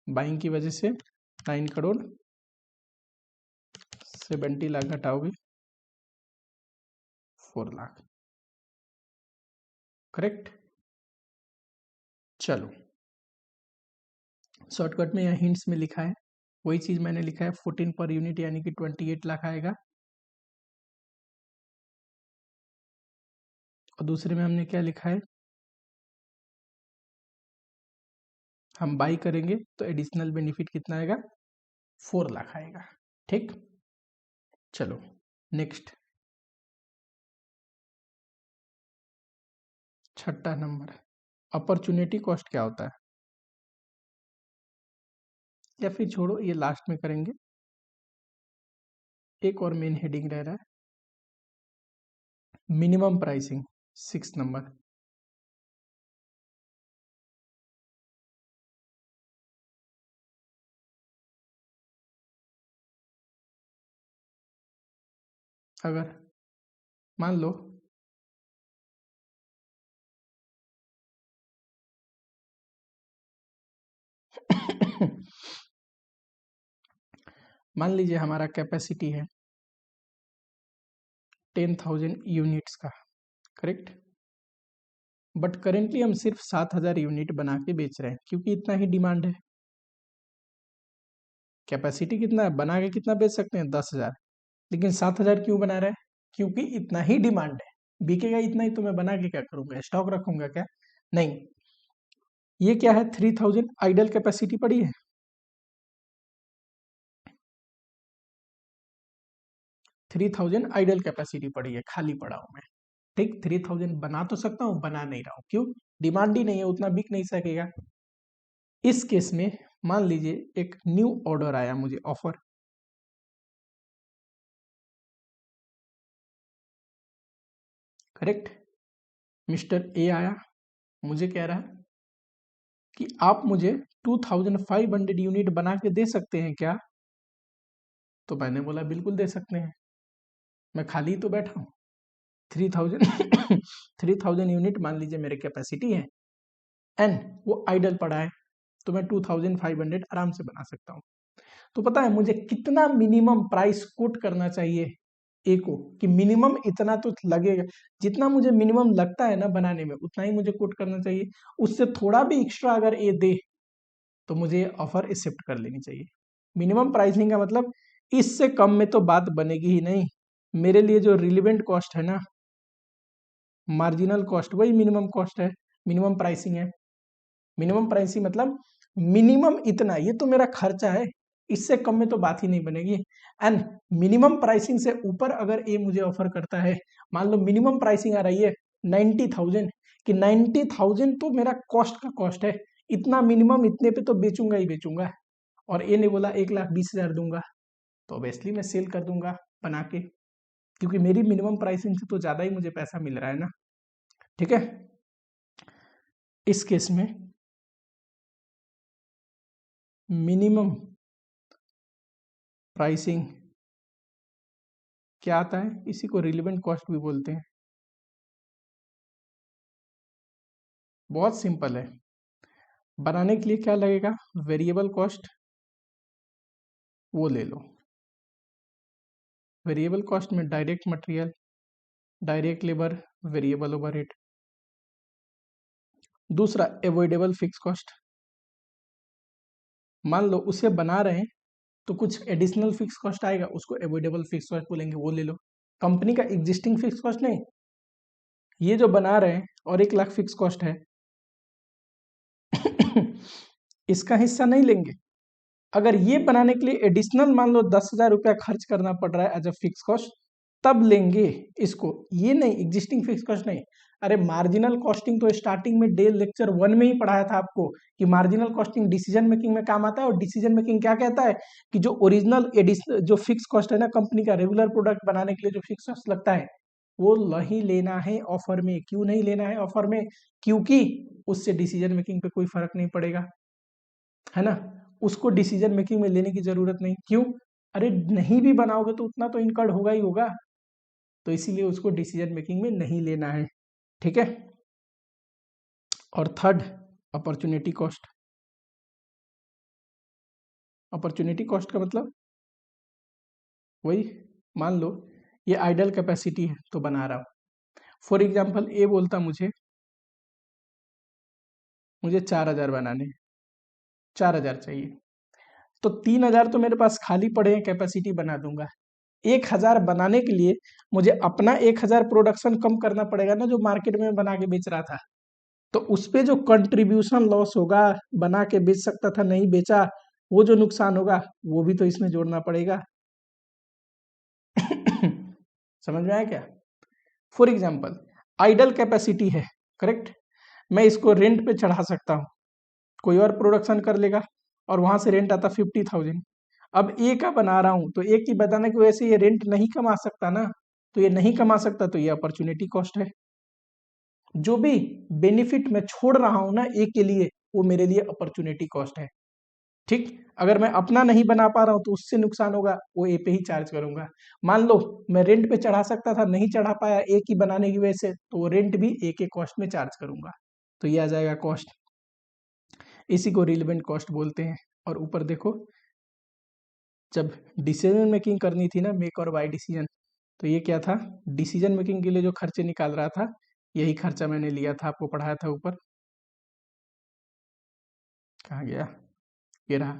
बाइंग की वजह से 9 करोड़ 70 लाख घटाओगे 4 लाख, करेक्ट। चलो, शॉर्टकट में यहाँ हिंट्स में लिखा है, वही चीज मैंने लिखा है 14 पर यूनिट, यानी कि 28 लाख आएगा। और दूसरे में हमने क्या लिखा है? हम बाई करेंगे तो एडिशनल बेनिफिट कितना आएगा? 4 लाख आएगा, ठीक। चलो नेक्स्ट, छठा नंबर, अपॉर्चुनिटी कॉस्ट क्या होता है? या फिर छोड़ो, ये लास्ट में करेंगे। एक और मेन हेडिंग रह रहा है, मिनिमम प्राइसिंग, 6 नंबर। अगर मान लो मान लीजिए हमारा कैपेसिटी है 10,000 यूनिट्स का, करेक्ट। बट करेंटली हम सिर्फ 7,000 यूनिट बना के बेच रहे हैं, क्योंकि इतना ही डिमांड है। कैपेसिटी कितना है, बना के कितना बेच सकते हैं? 10,000। लेकिन 7,000 क्यों बना रहे हैं? क्योंकि इतना ही डिमांड है, बिकेगा इतना ही, तो मैं बना के क्या करूंगा? स्टॉक रखूंगा क्या? नहीं। ये क्या है? 3,000 आइडल कैपेसिटी पड़ी है। 3,000 आइडल कैपेसिटी पड़ी है, खाली पड़ा हूं मैं, ठीक। 3,000 बना तो सकता हूँ, बना नहीं रहा हूँ, क्यों? डिमांड ही नहीं है, उतना बिक नहीं सकेगा। इस केस में मान लीजिए एक न्यू ऑर्डर आया मुझे, ऑफर, करेक्ट। मिस्टर ए आया, मुझे कह रहा है कि आप मुझे 2,500 यूनिट बना के दे सकते हैं क्या? तो मैंने बोला बिल्कुल दे सकते हैं, मैं खाली ही तो बैठा हूँ। 3,000 3,000 यूनिट मान लीजिए मेरे कैपेसिटी है, एंड वो आइडल पड़ा है, तो मैं 2,500 आराम से बना सकता हूँ। तो पता है मुझे कितना मिनिमम प्राइस कोट करना चाहिए ए को, कि मिनिमम इतना तो लगेगा, जितना मुझे मिनिमम लगता है ना बनाने में, उतना ही मुझे कोट करना चाहिए। उससे थोड़ा भी एक्स्ट्रा अगर ए दे तो मुझे ऑफर एक्सेप्ट कर लेनी चाहिए। मिनिमम प्राइसिंग का मतलब इससे कम में तो बात बनेगी ही नहीं। मेरे लिए जो रिलेवेंट कॉस्ट है ना, मार्जिनल कॉस्ट, वही मिनिमम कॉस्ट है, मिनिमम प्राइसिंग है। मिनिमम प्राइसिंग मतलब मिनिमम इतना, ये तो मेरा खर्चा है, इससे कम में तो बात ही नहीं बनेगी। एंड मिनिमम प्राइसिंग से ऊपर अगर ये मुझे ऑफर करता है, मान लो मिनिमम प्राइसिंग आ रही है 90,000, कि 90,000 तो मेरा कॉस्ट का कॉस्ट है, इतना मिनिमम, इतने पे तो बेचूंगा ही बेचूंगा, और ये ने बोला 1,20,000 दूंगा, तो ऑब्वियसली मैं सेल कर दूंगा बना के, क्योंकि मेरी मिनिमम प्राइसिंग से तो ज्यादा ही मुझे पैसा मिल रहा है ना, ठीक है। इस केस में मिनिमम प्राइसिंग क्या आता है? इसी को रिलेवेंट कॉस्ट भी बोलते हैं। बहुत सिंपल है, बनाने के लिए क्या लगेगा? वेरिएबल कॉस्ट, वो ले लो। वेरिएबल कॉस्ट में direct material, direct labour, variable overhead. दूसरा एवॉइडेबल फिक्स कॉस्ट, मान लो उसे बना रहे हैं तो कुछ एडिशनल फिक्स कॉस्ट आएगा, उसको एवॉइडेबल फिक्स कॉस्ट बोलेंगे, वो ले लो। कंपनी का एग्जिस्टिंग फिक्स कॉस्ट नहीं, ये जो बना रहे हैं और 1,00,000 फिक्स कॉस्ट है इसका हिस्सा नहीं लेंगे। अगर ये बनाने के लिए एडिशनल मान लो 10,000 रुपया खर्च करना पड़ रहा है एज अ फिक्स कॉस्ट, तब लेंगे इसको, ये नहीं एग्जिस्टिंग फिक्स कॉस्ट नहीं। अरे मार्जिनल कॉस्टिंग तो स्टार्टिंग में डे लेक्चर 1 में ही पढ़ाया था आपको कि मार्जिनल कॉस्टिंग डिसीजन मेकिंग में काम आता है। और डिसीजन मेकिंग क्या कहता है कि जो ओरिजिनल एडिशनल जो फिक्स कॉस्ट है ना, कंपनी का रेगुलर प्रोडक्ट बनाने के लिए जो फिक्स कॉस्ट लगता है, वो नहीं लेना है ऑफर में। क्यों नहीं लेना है ऑफर में? क्योंकि उससे डिसीजन मेकिंग पे कोई फर्क नहीं पड़ेगा, है ना। उसको डिसीजन मेकिंग में लेने की जरूरत नहीं। क्यों? अरे नहीं भी बनाओगे तो उतना तो इनकर्ड होगा ही होगा, तो इसीलिए उसको डिसीजन मेकिंग में नहीं लेना है। ठीक है। और third, opportunity cost. Opportunity cost का मतलब वही, मान लो ये आइडल कैपेसिटी है तो बना रहा हूं। फॉर एग्जाम्पल ए बोलता मुझे 4,000 बनाने, 4,000 चाहिए, तो 3,000 तो मेरे पास खाली पड़े हैं, कैपेसिटी बना दूंगा। 1,000 बनाने के लिए मुझे अपना 1,000 प्रोडक्शन कम करना पड़ेगा ना, जो मार्केट में बना के बेच रहा था। तो उस पे जो कंट्रीब्यूशन लॉस होगा, बना के बेच सकता था नहीं बेचा, वो जो नुकसान होगा वो भी तो इसमें जोड़ना पड़ेगा। समझ में आया क्या? फॉर एग्जाम्पल आइडल कैपेसिटी है, करेक्ट, मैं इसको रेंट पे चढ़ा सकता हूँ, कोई और प्रोडक्शन कर लेगा, और वहां से रेंट आता 50,000। अब ए का बना रहा हूं तो ए की बताने की वजह से ये रेंट नहीं कमा सकता ना, तो ये नहीं कमा सकता तो ये अपॉर्चुनिटी कॉस्ट है। जो भी बेनिफिट मैं छोड़ रहा हूं ना ए के लिए, वो मेरे लिए अपॉर्चुनिटी कॉस्ट है। ठीक, अगर मैं अपना नहीं बना पा रहा हूं तो उससे नुकसान होगा, वो ए पे ही चार्ज करूंगा। मान लो मैं रेंट पे चढ़ा सकता था, नहीं चढ़ा पाया ए की बनाने की वजह से, तो वो रेंट भी ए के कॉस्ट में चार्ज करूंगा, तो ये आ जाएगा कॉस्ट। इसी को रिलेवेंट कॉस्ट बोलते हैं। और ऊपर देखो, जब डिसीजन मेकिंग करनी थी ना, मेक और बाय डिसीजन, तो ये क्या था, डिसीजन मेकिंग के लिए जो खर्चे निकाल रहा था, यही खर्चा मैंने लिया था, आपको पढ़ाया था ऊपर। कहाँ गया? ये रहा।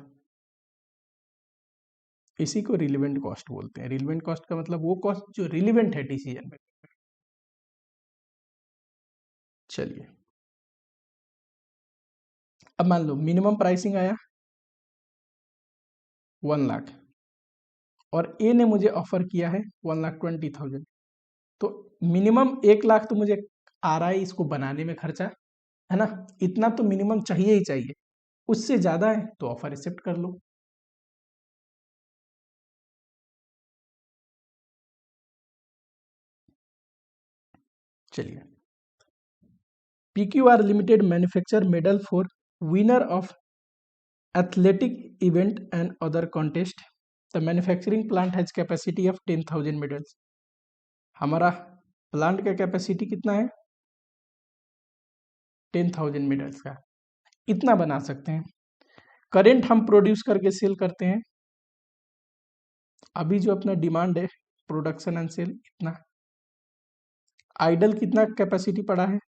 इसी को रिलेवेंट कॉस्ट बोलते हैं। रिलेवेंट कॉस्ट का मतलब वो कॉस्ट जो रिलेवेंट है डिसीजन में। चलिए, अब मान लो मिनिमम प्राइसिंग आया 1 लाख, और ए ने मुझे ऑफर किया है 1,20,000, तो मिनिमम 1 लाख तो मुझे आ रहा है इसको बनाने में खर्चा, है ना। इतना तो मिनिमम चाहिए ही चाहिए, उससे ज्यादा है तो ऑफर एक्सेप्ट कर लो। चलिए, PQR limited manufacture medal for winner of athletic event and other contest. The manufacturing plant has capacity of 10,000 medals. हमारा प्लांट का कैपेसिटी कितना है? 10,000 मेडल्स का, इतना बना सकते हैं। करेंट हम प्रोड्यूस करके सेल करते हैं, अभी जो अपना डिमांड है प्रोडक्शन एंड सेल इतना। आइडल कितना कैपेसिटी पड़ा है?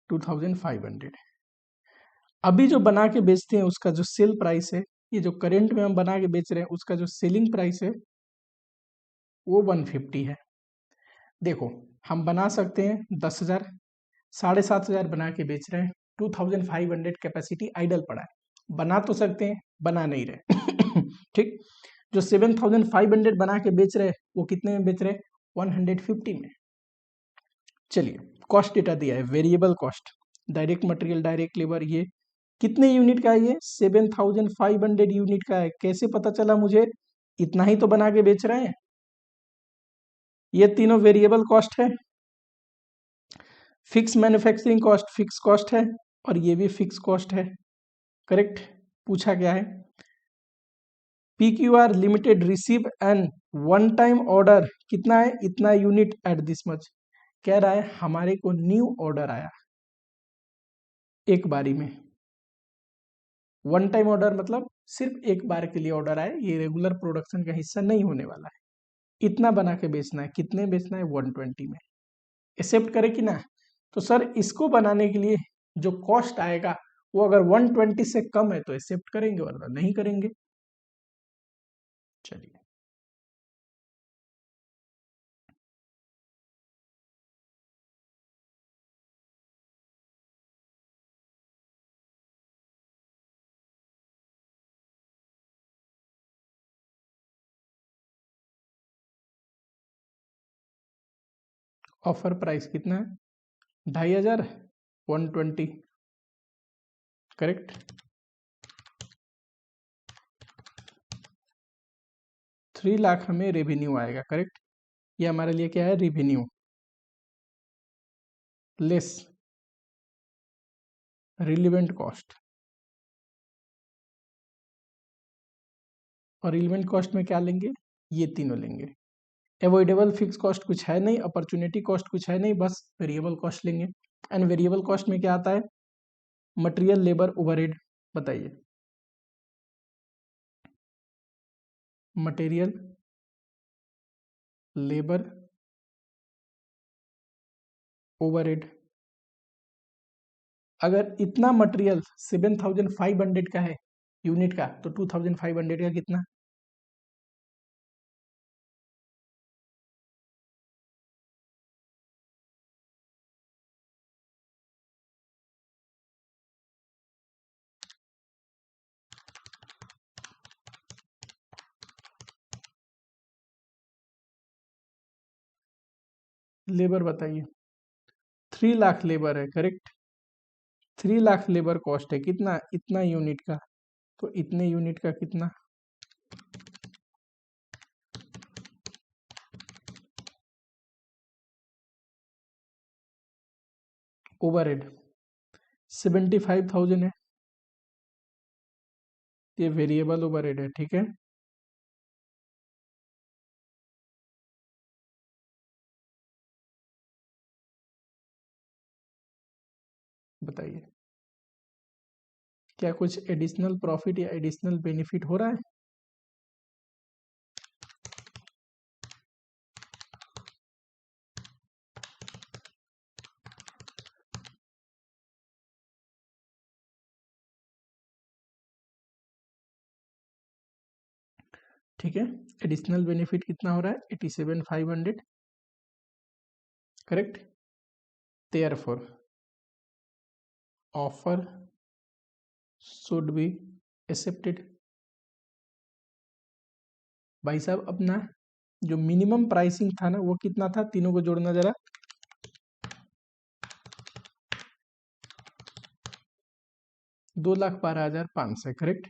2,500। अभी जो बना के बेचते हैं उसका जो सेल प्राइस है, ये जो करेंट में हम बना के बेच रहे हैं उसका जो सेलिंग प्राइस है वो 150 है। देखो, हम बना सकते हैं 10,000, 7,500 बना के बेच रहे हैं, 2,500 कैपेसिटी आइडल पड़ा है। बना तो सकते हैं, बना नहीं रहे। ठीक, जो 7,500 बना के बेच रहे हैं वो कितने में बेच रहे हैं? 150 में। चलिए, कॉस्ट डेटा दिया है, variable cost, direct material, direct labour, ये कितने यूनिट का है? ये 7,500 यूनिट का है। कैसे पता चला मुझे? इतना ही तो बना के बेच रहे हैं। ये तीनों वेरिएबल कॉस्ट है। Fix manufacturing cost fix cost है, और ये भी फिक्स कॉस्ट है, करेक्ट। पूछा गया है PQR limited receive an one time order, कितना है? इतना यूनिट एट दिस मच। कह रहा है हमारे को न्यू ऑर्डर आया एक बारी में। वन टाइम ऑर्डर मतलब सिर्फ एक बार के लिए ऑर्डर आया, ये रेगुलर प्रोडक्शन का हिस्सा नहीं होने वाला है। इतना बना के बेचना है, कितने बेचना है? 120 में। एक्सेप्ट करे कि ना? तो सर इसको बनाने के लिए जो कॉस्ट आएगा वो अगर 120 से कम है तो एक्सेप्ट करेंगे, वरना नहीं करेंगे। चलिए। ऑफर प्राइस कितना है? 2,500, 120, करेक्ट। 3 लाख हमें रेवेन्यू आएगा, करेक्ट। ये हमारे लिए क्या है? Revenue less relevant cost. और रिलीवेंट कॉस्ट में क्या लेंगे? ये तीनों लेंगे। एवॉइडेबल फिक्स कॉस्ट कुछ है नहीं, अपॉर्चुनिटी कॉस्ट कुछ है नहीं, बस वेरिएबल कॉस्ट लेंगे। एंड वेरिएबल कॉस्ट में क्या आता है? Material, labour, overhead. बताइए। Material, labour, overhead. अगर इतना मटेरियल 7,500 का है यूनिट का, तो 2,500 का कितना? लेबर बताइए। 3 लाख लेबर है, करेक्ट। 3 लाख लेबर कॉस्ट है, कितना? इतना यूनिट का। तो इतने यूनिट का कितना? ओवरहेड 75,000 है, ये वेरिएबल ओवरहेड है, ठीक है। बताइए, क्या कुछ एडिशनल प्रॉफिट या एडिशनल बेनिफिट हो रहा है? ठीक है। एडिशनल बेनिफिट कितना हो रहा है? 87,500, correct. Therefore offer should be accepted. भाई साहब, अपना जो मिनिमम प्राइसिंग था ना, वो कितना था? तीनों को जोड़ना जरा। 2,12,500, करेक्ट।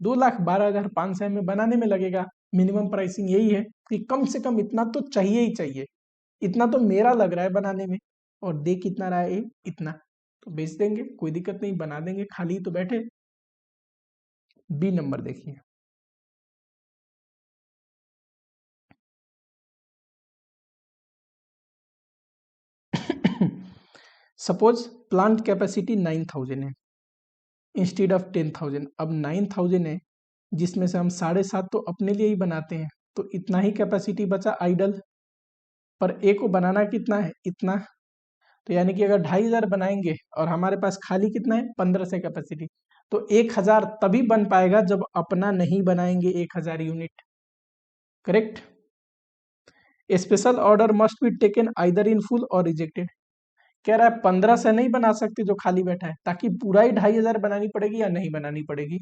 2,12,500 में बनाने में लगेगा। मिनिमम प्राइसिंग यही है कि कम से कम इतना तो चाहिए ही चाहिए। इतना तो मेरा लग रहा है बनाने में, और दे कितना रहा है? इतना। तो बेच देंगे, कोई दिक्कत नहीं, बना देंगे, खाली तो बैठे। बी नंबर देखिए। सपोज प्लांट कैपेसिटी 9,000 है इंस्टीड ऑफ 10,000। अब 9,000 है, जिसमें से हम 7.5 तो अपने लिए ही बनाते हैं, तो इतना ही कैपेसिटी बचा आइडल। पर ए को बनाना कितना है? इतना। तो यानी कि अगर 2,500 बनाएंगे और हमारे पास खाली कितना है? 1500 कैपेसिटी, तो 1,000 तभी बन पाएगा जब अपना नहीं बनाएंगे 1,000 unit, correct. Special order must be taken either in full और रिजेक्टेड। कह रहा है 15 से नहीं बना सकते जो खाली बैठा है, ताकि पूरा ही 2,500 बनानी पड़ेगी या नहीं बनानी पड़ेगी?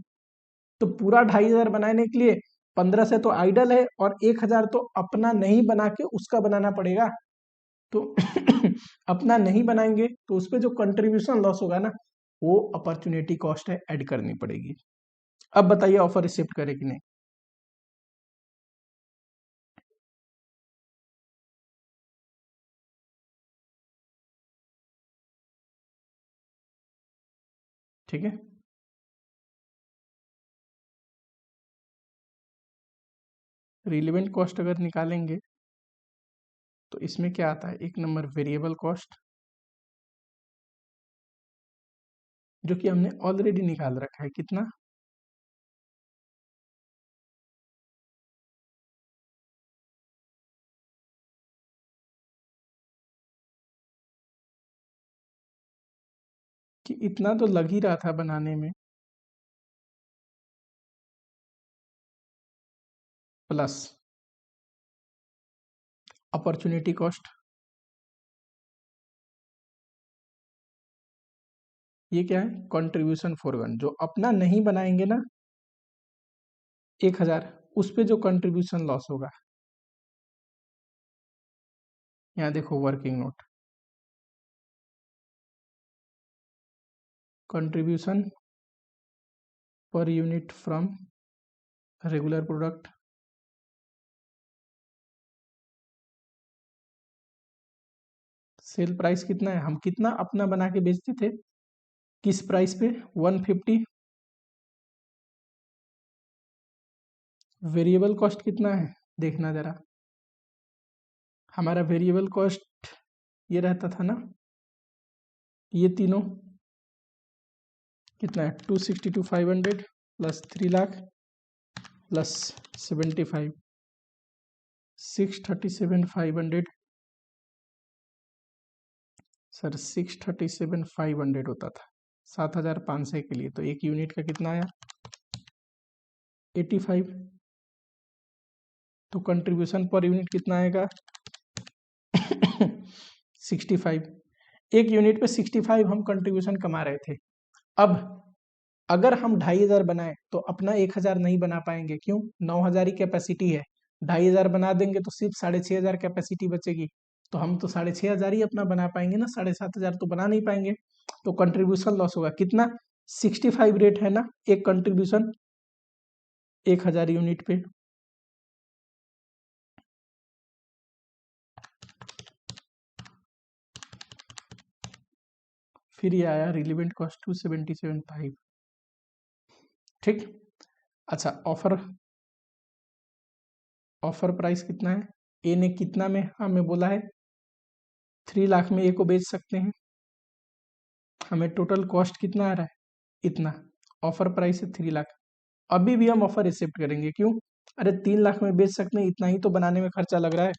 तो पूरा 2,500 बनाने के लिए 15 से तो आइडल है, और 1,000 तो अपना नहीं बना के उसका बनाना पड़ेगा। तो अपना नहीं बनाएंगे तो उस पर जो कंट्रीब्यूशन लॉस होगा ना, वो अपॉर्चुनिटी कॉस्ट है, ऐड करनी पड़ेगी। अब बताइए, ऑफर एक्सेप्ट करे कि नहीं? ठीक है। रिलेवेंट कॉस्ट अगर निकालेंगे तो इसमें क्या आता है? एक नंबर वेरिएबल कॉस्ट, जो कि हमने ऑलरेडी निकाल रखा है, कितना? कि इतना तो लग ही रहा था बनाने में, प्लस अपॉर्चुनिटी कॉस्ट। ये क्या है? कंट्रीब्यूशन फॉरगॉन, जो अपना नहीं बनाएंगे ना 1,000, उस पे जो कंट्रीब्यूशन लॉस होगा। यहाँ देखो working note, contribution per unit from regular product, sale price कितना है, हम कितना अपना बना के बेचते थे, किस प्राइस पे, 150, वेरिएबल कॉस्ट कितना है देखना जरा, हमारा वेरिएबल कॉस्ट ये रहता था ना, ये तीनों कितना है, 262 500 प्लस 3 लाख प्लस 75, 637 500, सर 637 500 होता था 7500 के लिए, तो एक यूनिट का कितना आया 85, तो कंट्रीब्यूशन पर यूनिट कितना आएगा 65, एक यूनिट पे 65 हम कंट्रीब्यूशन कमा रहे थे। अब अगर हम 2500 बनाए तो अपना 1000 नहीं बना पाएंगे, क्यों, 9000 ही कैपेसिटी है, 2500 बना देंगे तो सिर्फ 6500 कैपेसिटी बचेगी, तो हम तो 6500 ही अपना बना पाएंगे ना, 7500 तो बना नहीं पाएंगे, तो कंट्रीब्यूशन लॉस होगा कितना, 65 रेट है ना एक कंट्रीब्यूशन 1000 यूनिट पे, फिर ये आया रिलीवेंट कॉस्ट 277.5, ठीक। अच्छा ऑफर प्राइस कितना है, ए ने कितना में हमें बोला है 3 लाख में ए को बेच सकते हैं, हमें टोटल कॉस्ट कितना आ रहा है इतना, ऑफर प्राइस है 3 लाख, अभी भी हम ऑफर एक्सेप्ट करेंगे, क्यों, अरे 3 लाख में बेच सकते हैं, इतना ही तो बनाने में खर्चा लग रहा है,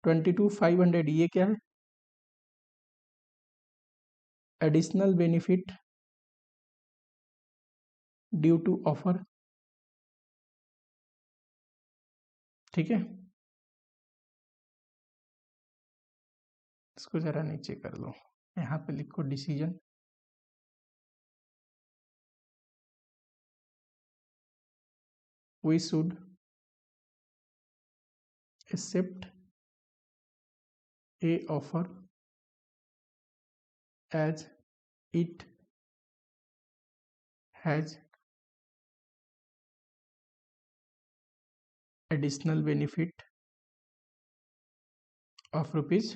22,500 ये क्या है, additional benefit due to offer, ठीक है, इसको जरा नीचे कर दो, यहाँ पे लिखो decision, we should accept a offer as it has additional benefit of rupees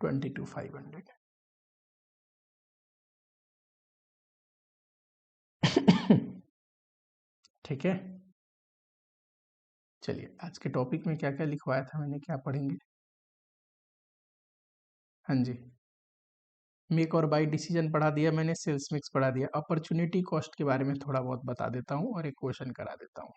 22,500, ठीक है। चलिए आज के टॉपिक में क्या क्या लिखवाया था मैंने, क्या पढ़ेंगे, हाँ जी, मेक और बाई डिसीजन पढ़ा दिया मैंने, सेल्स मिक्स पढ़ा दिया, अपॉर्चुनिटी कॉस्ट के बारे में थोड़ा बहुत बता देता हूँ और एक क्वेश्चन करा देता हूँ।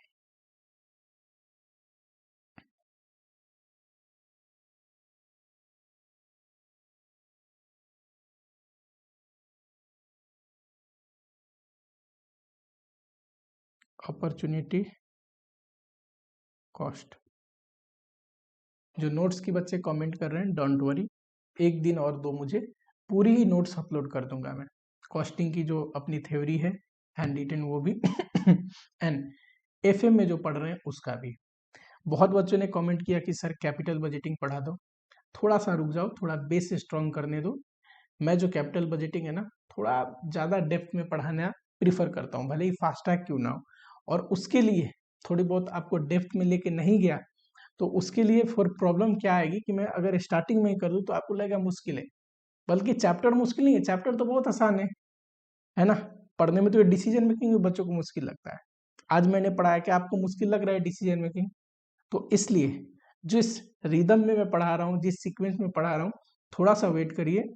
अपॉर्चुनिटी कॉस्ट, जो नोट्स की बच्चे कमेंट कर रहे हैं डोंट वरी, एक दिन और दो मुझे, पूरी ही नोट्स अपलोड कर दूंगा मैं, कॉस्टिंग की जो अपनी थ्योरी है हैंड रिटन वो भी एंड एफएम में जो पढ़ रहे हैं उसका भी। बहुत बच्चों ने कमेंट किया कि सर कैपिटल बजटिंग पढ़ा दो, थोड़ा सा रुक जाओ, थोड़ा बेस स्ट्रॉन्ग करने दो, मैं जो कैपिटल बजटिंग है ना थोड़ा ज़्यादा डेप्थ में पढ़ाना प्रीफर करता हूँ, भले ही फास्ट ट्रैक क्यों ना हो, और उसके लिए थोड़ी बहुत आपको डेप्थ में लेके नहीं गया तो उसके लिए फिर प्रॉब्लम क्या आएगी कि मैं अगर स्टार्टिंग में ही कर दूँ तो आपको लगेगा मुश्किल है, बल्कि चैप्टर मुश्किल नहीं है, चैप्टर तो बहुत आसान है ना, पढ़ने में तो ये डिसीजन मेकिंग बच्चों को मुश्किल लगता है, आज मैंने पढ़ाया कि आपको मुश्किल लग रहा है डिसीजन मेकिंग, तो इसलिए जिस रिदम में मैं पढ़ा रहा हूँ, जिस सीक्वेंस में पढ़ा रहा हूँ, थोड़ा सा वेट करिए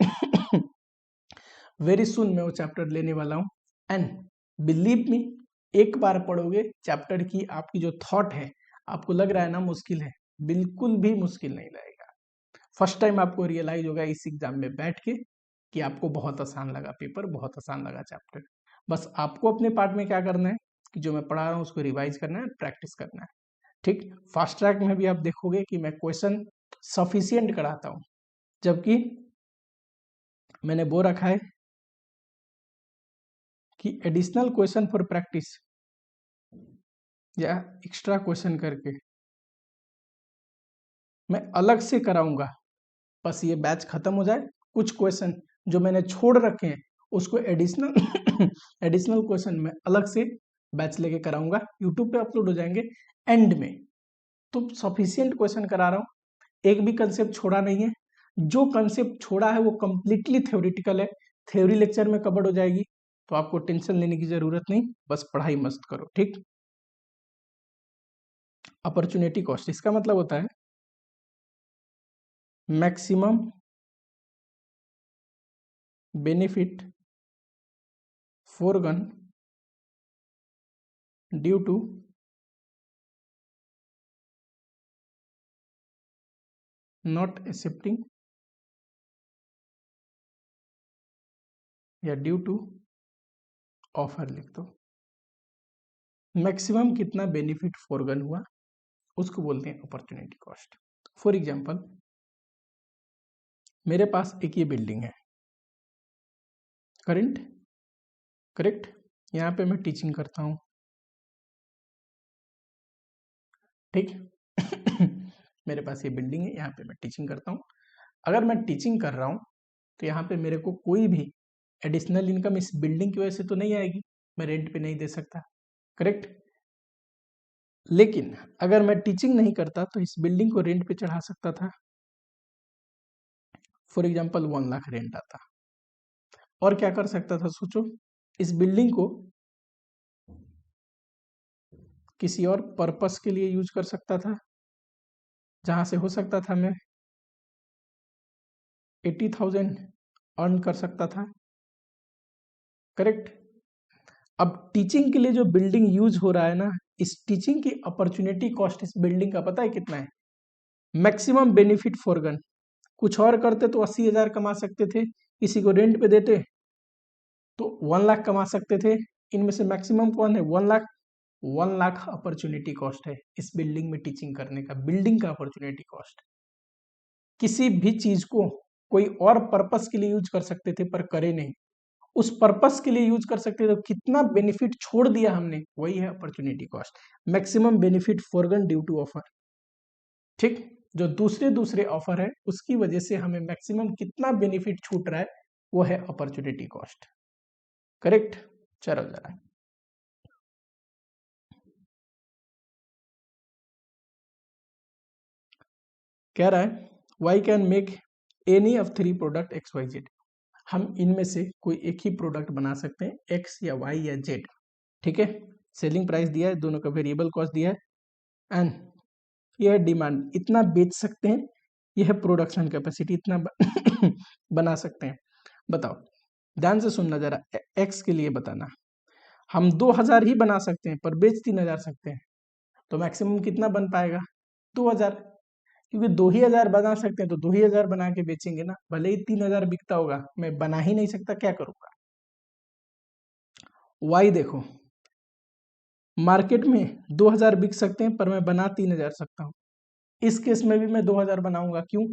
वेरी सुन मैं वो चैप्टर लेने वाला हूँ, एंड बिलीव मी एक बार पढ़ोगे चैप्टर की आपकी जो थॉट है, आपको लग रहा है ना मुश्किल है, बिल्कुल भी मुश्किल नहीं लगेगा, फर्स्ट टाइम आपको रियलाइज होगा इस एग्जाम में बैठ के कि आपको बहुत आसान लगा पेपर, बहुत आसान लगा चैप्टर, बस आपको अपने पार्ट में क्या करना है कि जो मैं पढ़ा रहा हूँ उसको रिवाइज करना है, प्रैक्टिस करना है, ठीक। फास्ट ट्रैक में भी आप देखोगे कि मैं क्वेश्चन सफिशियंट कराता हूँ, जबकि मैंने वो रखा है कि एडिशनल क्वेश्चन फॉर प्रैक्टिस या एक्स्ट्रा क्वेश्चन करके मैं अलग से कराऊंगा, बस ये बैच खत्म हो जाए, कुछ क्वेश्चन जो मैंने छोड़ रखे हैं उसको एडिशनल एडिशनल क्वेश्चन में अलग से बैच लेके कराऊंगा, यूट्यूब पे अपलोड हो जाएंगे एंड में। तो सफिशियंट क्वेश्चन करा रहा हूँ, एक भी कंसेप्ट छोड़ा नहीं है। जो कंसेप्ट छोड़ा है वो कंप्लीटली थ्योरेटिकल है, थ्योरी लेक्चर में कवर हो जाएगी, तो आपको टेंशन लेने की जरूरत नहीं, बस पढ़ाई मस्त करो, ठीक। अपॉर्चुनिटी कॉस्ट, इसका मतलब होता है maximum benefit forgone due to not accepting या ड्यू टू ऑफर लिख दो। मैक्सिमम कितना बेनिफिट फोरगन हुआ उसको बोलते हैं अपॉर्चुनिटी कॉस्ट। फॉर एग्जांपल, मेरे पास एक ये बिल्डिंग है, करेंट करेक्ट, यहाँ पे मैं टीचिंग करता हूँ, ठीक। मेरे पास ये बिल्डिंग है, यहाँ पे मैं टीचिंग करता हूँ। अगर मैं टीचिंग कर रहा हूँ तो यहाँ पे मेरे को कोई भी एडिशनल इनकम इस बिल्डिंग की वजह से तो नहीं आएगी, मैं रेंट पे नहीं दे सकता, करेक्ट। लेकिन अगर मैं टीचिंग नहीं करता तो इस बिल्डिंग को रेंट पे चढ़ा सकता था, फॉर एग्जाम्पल 1 लाख रेंट आता। और क्या कर सकता था सोचो, इस बिल्डिंग को किसी और पर्पस के लिए यूज कर सकता था, जहां से हो सकता था मैं 80,000 अर्न कर सकता था, करेक्ट। अब टीचिंग के लिए जो बिल्डिंग यूज हो रहा है ना, इस टीचिंग की अपॉर्चुनिटी कॉस्ट इस बिल्डिंग का पता है कितना है? Maximum benefit forgone. कुछ और करते तो 80,000 कमा सकते थे, किसी को रेंट पे देते तो 1 लाख कमा सकते थे। इनमें से मैक्सिमम कौन है? 1 लाख। 1 लाख अपॉर्चुनिटी कॉस्ट है इस बिल्डिंग में टीचिंग करने का, बिल्डिंग का अपॉर्चुनिटी कॉस्ट। किसी भी चीज को कोई और पर्पस के लिए यूज कर सकते थे पर करे नहीं, उस पर्पस के लिए यूज कर सकते थे, तो कितना बेनिफिट छोड़ दिया हमने, वही है opportunity cost. Maximum benefit forgone due to offer, ठीक। जो दूसरे दूसरे ऑफर है उसकी वजह से हमें मैक्सिमम कितना बेनिफिट छूट रहा है, वो है अपॉर्चुनिटी कॉस्ट, करेक्ट। चलो जरा, कह रहा है Y can make any of 3 product X Y Z. हम इनमें से कोई एक ही प्रोडक्ट बना सकते हैं, एक्स या वाई या जेड, ठीक है। सेलिंग प्राइस दिया है, दोनों का वेरिएबल कॉस्ट दिया है, एंड यह है डिमांड, इतना बेच सकते हैं, यह है प्रोडक्शन कैपेसिटी, इतना बना सकते हैं। बताओ, ध्यान से सुनना जरा, एक्स के लिए बताना। हम 2,000 ही बना सकते हैं पर बेच 3,000 सकते हैं, तो मैक्सिमम कितना बन पाएगा? 2,000। क्योंकि 2,000 बना सकते हैं तो 2,000 बना के बेचेंगे ना, भले ही 3,000 बिकता होगा, मैं बना ही नहीं सकता, क्या करूंगा? वाई देखो, मार्केट में 2,000 बिक सकते हैं पर मैं बना 3,000 सकता हूँ, इस केस में भी मैं 2,000 बनाऊंगा, क्यों?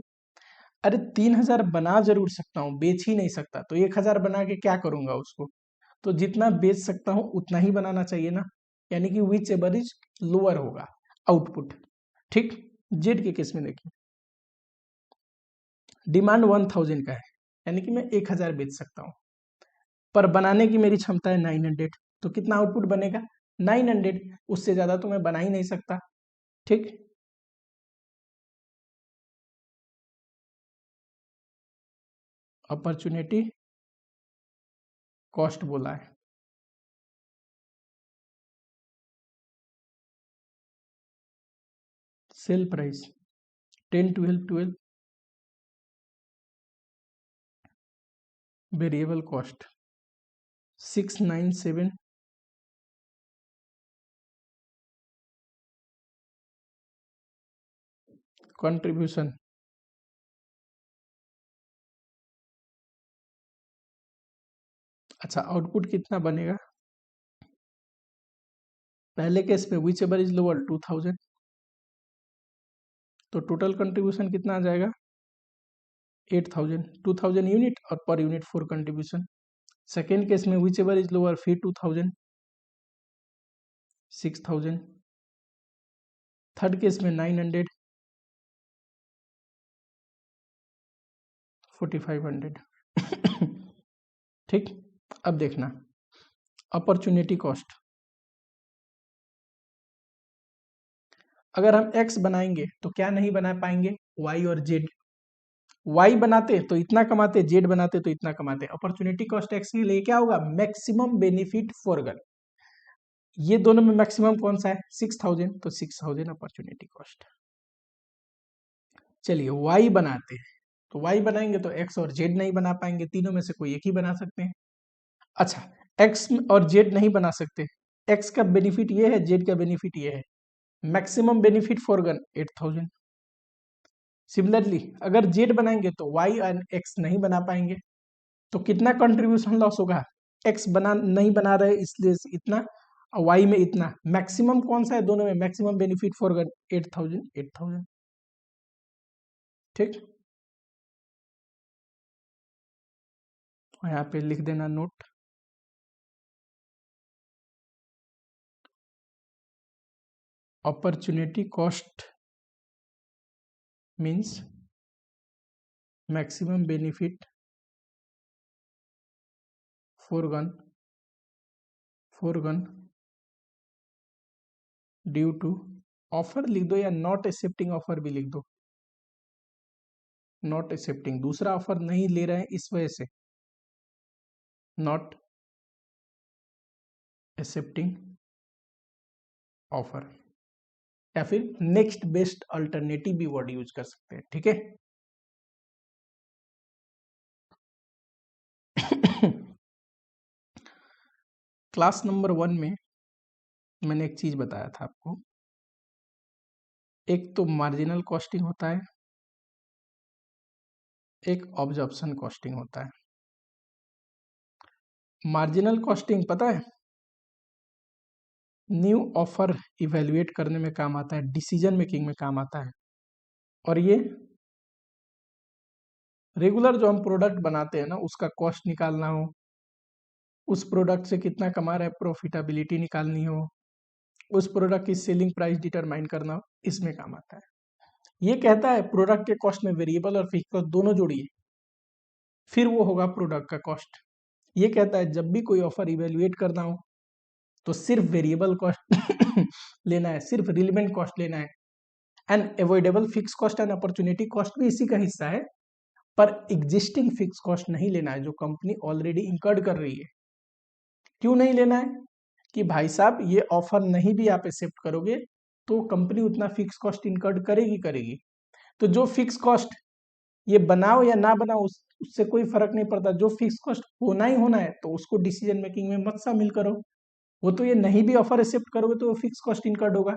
अरे 3,000 बना जरूर सकता हूँ, बेच ही नहीं सकता, तो 1,000 बना के क्या करूंगा उसको? तो जितना बेच सकता हूँ उतना ही बनाना चाहिए ना, यानी कि विच एवर इज लोअर होगा आउटपुट, ठीक। जेड के केस में देखिए, डिमांड 1,000 का है, यानी कि मैं 1,000 बेच सकता हूँ, पर बनाने की मेरी क्षमता है 900, तो कितना आउटपुट बनेगा? 900, उससे ज्यादा तो मैं बना ही नहीं सकता, ठीक। अपॉर्चुनिटी कॉस्ट बोला है, sale price 10 12 12, variable cost 697, contribution अच्छा, आउटपुट कितना बनेगा? पहले केस में विच एवर इज लोअर 2,000, तो टोटल कंट्रीब्यूशन कितना आ जाएगा? 8,000, 2,000 यूनिट और per unit 4 contribution. Second case में विच एवर इज लोअर, फिर 2,000, 6,000। थर्ड केस में 900, 4500 ठीक। अब देखना अपॉर्चुनिटी कॉस्ट, अगर हम x बनाएंगे तो क्या नहीं बना पाएंगे, y और z। y बनाते तो इतना कमाते, z बनाते तो इतना कमाते। अपॉर्चुनिटी कॉस्ट x के लिए क्या होगा, मैक्सिमम बेनिफिट फॉरगन। ये दोनों में मैक्सिमम कौन सा है, 6000, तो 6000 अपॉर्चुनिटी कॉस्ट। चलिए y बनाते हैं, तो y बनाएंगे तो x और z नहीं बना पाएंगे, तीनों में से कोई एक ही बना सकते हैं। अच्छा, x और z नहीं बना सकते, x का बेनिफिट ये है, z का बेनिफिट ये है, maximum benefit for gun 8000। Similarly अगर z बनाएंगे तो y और x नहीं बना पाएंगे, तो कितना कंट्रीब्यूशन लॉस होगा, x बना नहीं बना रहे इसलिए इतना, और y में इतना। मैक्सिमम कौन सा है दोनों में, मैक्सिमम बेनिफिट फॉर गन 8000। ठीक, यहाँ पे लिख देना note, opportunity cost means maximum benefit forgone due to offer लिख दो, या नॉट एक्सेप्टिंग ऑफर भी लिख दो, नॉट एक्सेप्टिंग, दूसरा ऑफर नहीं ले रहे हैं इस वजह से, नॉट एक्सेप्टिंग ऑफर, या फिर नेक्स्ट बेस्ट अल्टरनेटिव भी वर्ड यूज कर सकते हैं। ठीक है क्लास नंबर 1 में मैंने एक चीज बताया था आपको, एक तो मार्जिनल कॉस्टिंग होता है, एक ऑब्जर्प्शन कॉस्टिंग होता है। मार्जिनल कॉस्टिंग पता है, न्यू ऑफर इवेल्युएट करने में काम आता है, डिसीजन मेकिंग में काम आता है। और ये रेगुलर जो हम प्रोडक्ट बनाते हैं ना, उसका कॉस्ट निकालना हो, उस प्रोडक्ट से कितना कमा रहा है प्रॉफिटेबिलिटी निकालनी हो, उस प्रोडक्ट की सेलिंग प्राइस डिटरमाइन करना हो, इसमें काम आता है। ये कहता है प्रोडक्ट के कॉस्ट में वेरिएबल और फिक्स कॉस्ट दोनों जोड़िए, फिर वो होगा प्रोडक्ट का कॉस्ट। ये कहता है जब भी कोई ऑफर इवेल्युएट करना हो तो सिर्फ वेरिएबल कॉस्ट लेना है, सिर्फ रिलेवेंट कॉस्ट लेना है, and avoidable fixed cost and opportunity cost भी इसी का हिस्सा है, पर एग्जिस्टिंग फिक्स कॉस्ट नहीं लेना है जो कंपनी ऑलरेडी इंकर्ड कर रही है। क्यों नहीं लेना है, कि भाई साहब ये ऑफर नहीं भी आप एक्सेप्ट करोगे तो कंपनी उतना फिक्स कॉस्ट इनकर्ड करेगी। तो जो फिक्स कॉस्ट ये बनाओ या ना बनाओ उससे कोई फर्क नहीं पड़ता, जो फिक्स कॉस्ट होना ही होना है तो उसको डिसीजन मेकिंग में मत शामिल करो। वो तो ये नहीं भी ऑफर एक्सेप्ट करोगे तो वो फिक्स कॉस्ट इनकर्ड होगा।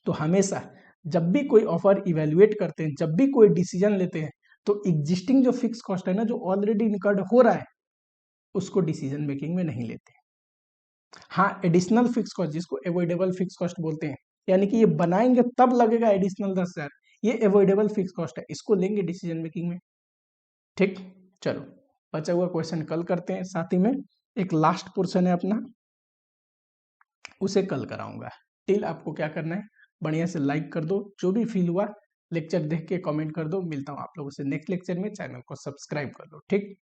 तो हमेशा जब भी कोई ऑफर इवेल्युएट करते हैं, जब भी कोई डिसीजन लेते हैं, तो एग्जिस्टिंग जो फिक्स कॉस्ट है ना, जो ऑलरेडी इनकर्ड हो रहा है, उसको डिसीजन मेकिंग में नहीं लेते। हाँ, एडिशनल फिक्स कॉस्ट जिसको अवॉइडेबल फिक्स कॉस्ट बोलते हैं, यानी कि ये बनाएंगे तब लगेगा एडिशनल 10,000, ये अवॉइडेबल फिक्स कॉस्ट है, इसको लेंगे डिसीजन मेकिंग में। ठीक, चलो बचा हुआ क्वेश्चन कल करते हैं, साथ ही में एक लास्ट पोर्शन है अपना, उसे कल कराऊंगा। टिल आपको क्या करना है, बढ़िया से लाइक कर दो, जो भी फील हुआ लेक्चर देख के कमेंट कर दो। मिलता हूँ आप लोगों से नेक्स्ट लेक्चर में, चैनल को सब्सक्राइब कर दो। ठीक।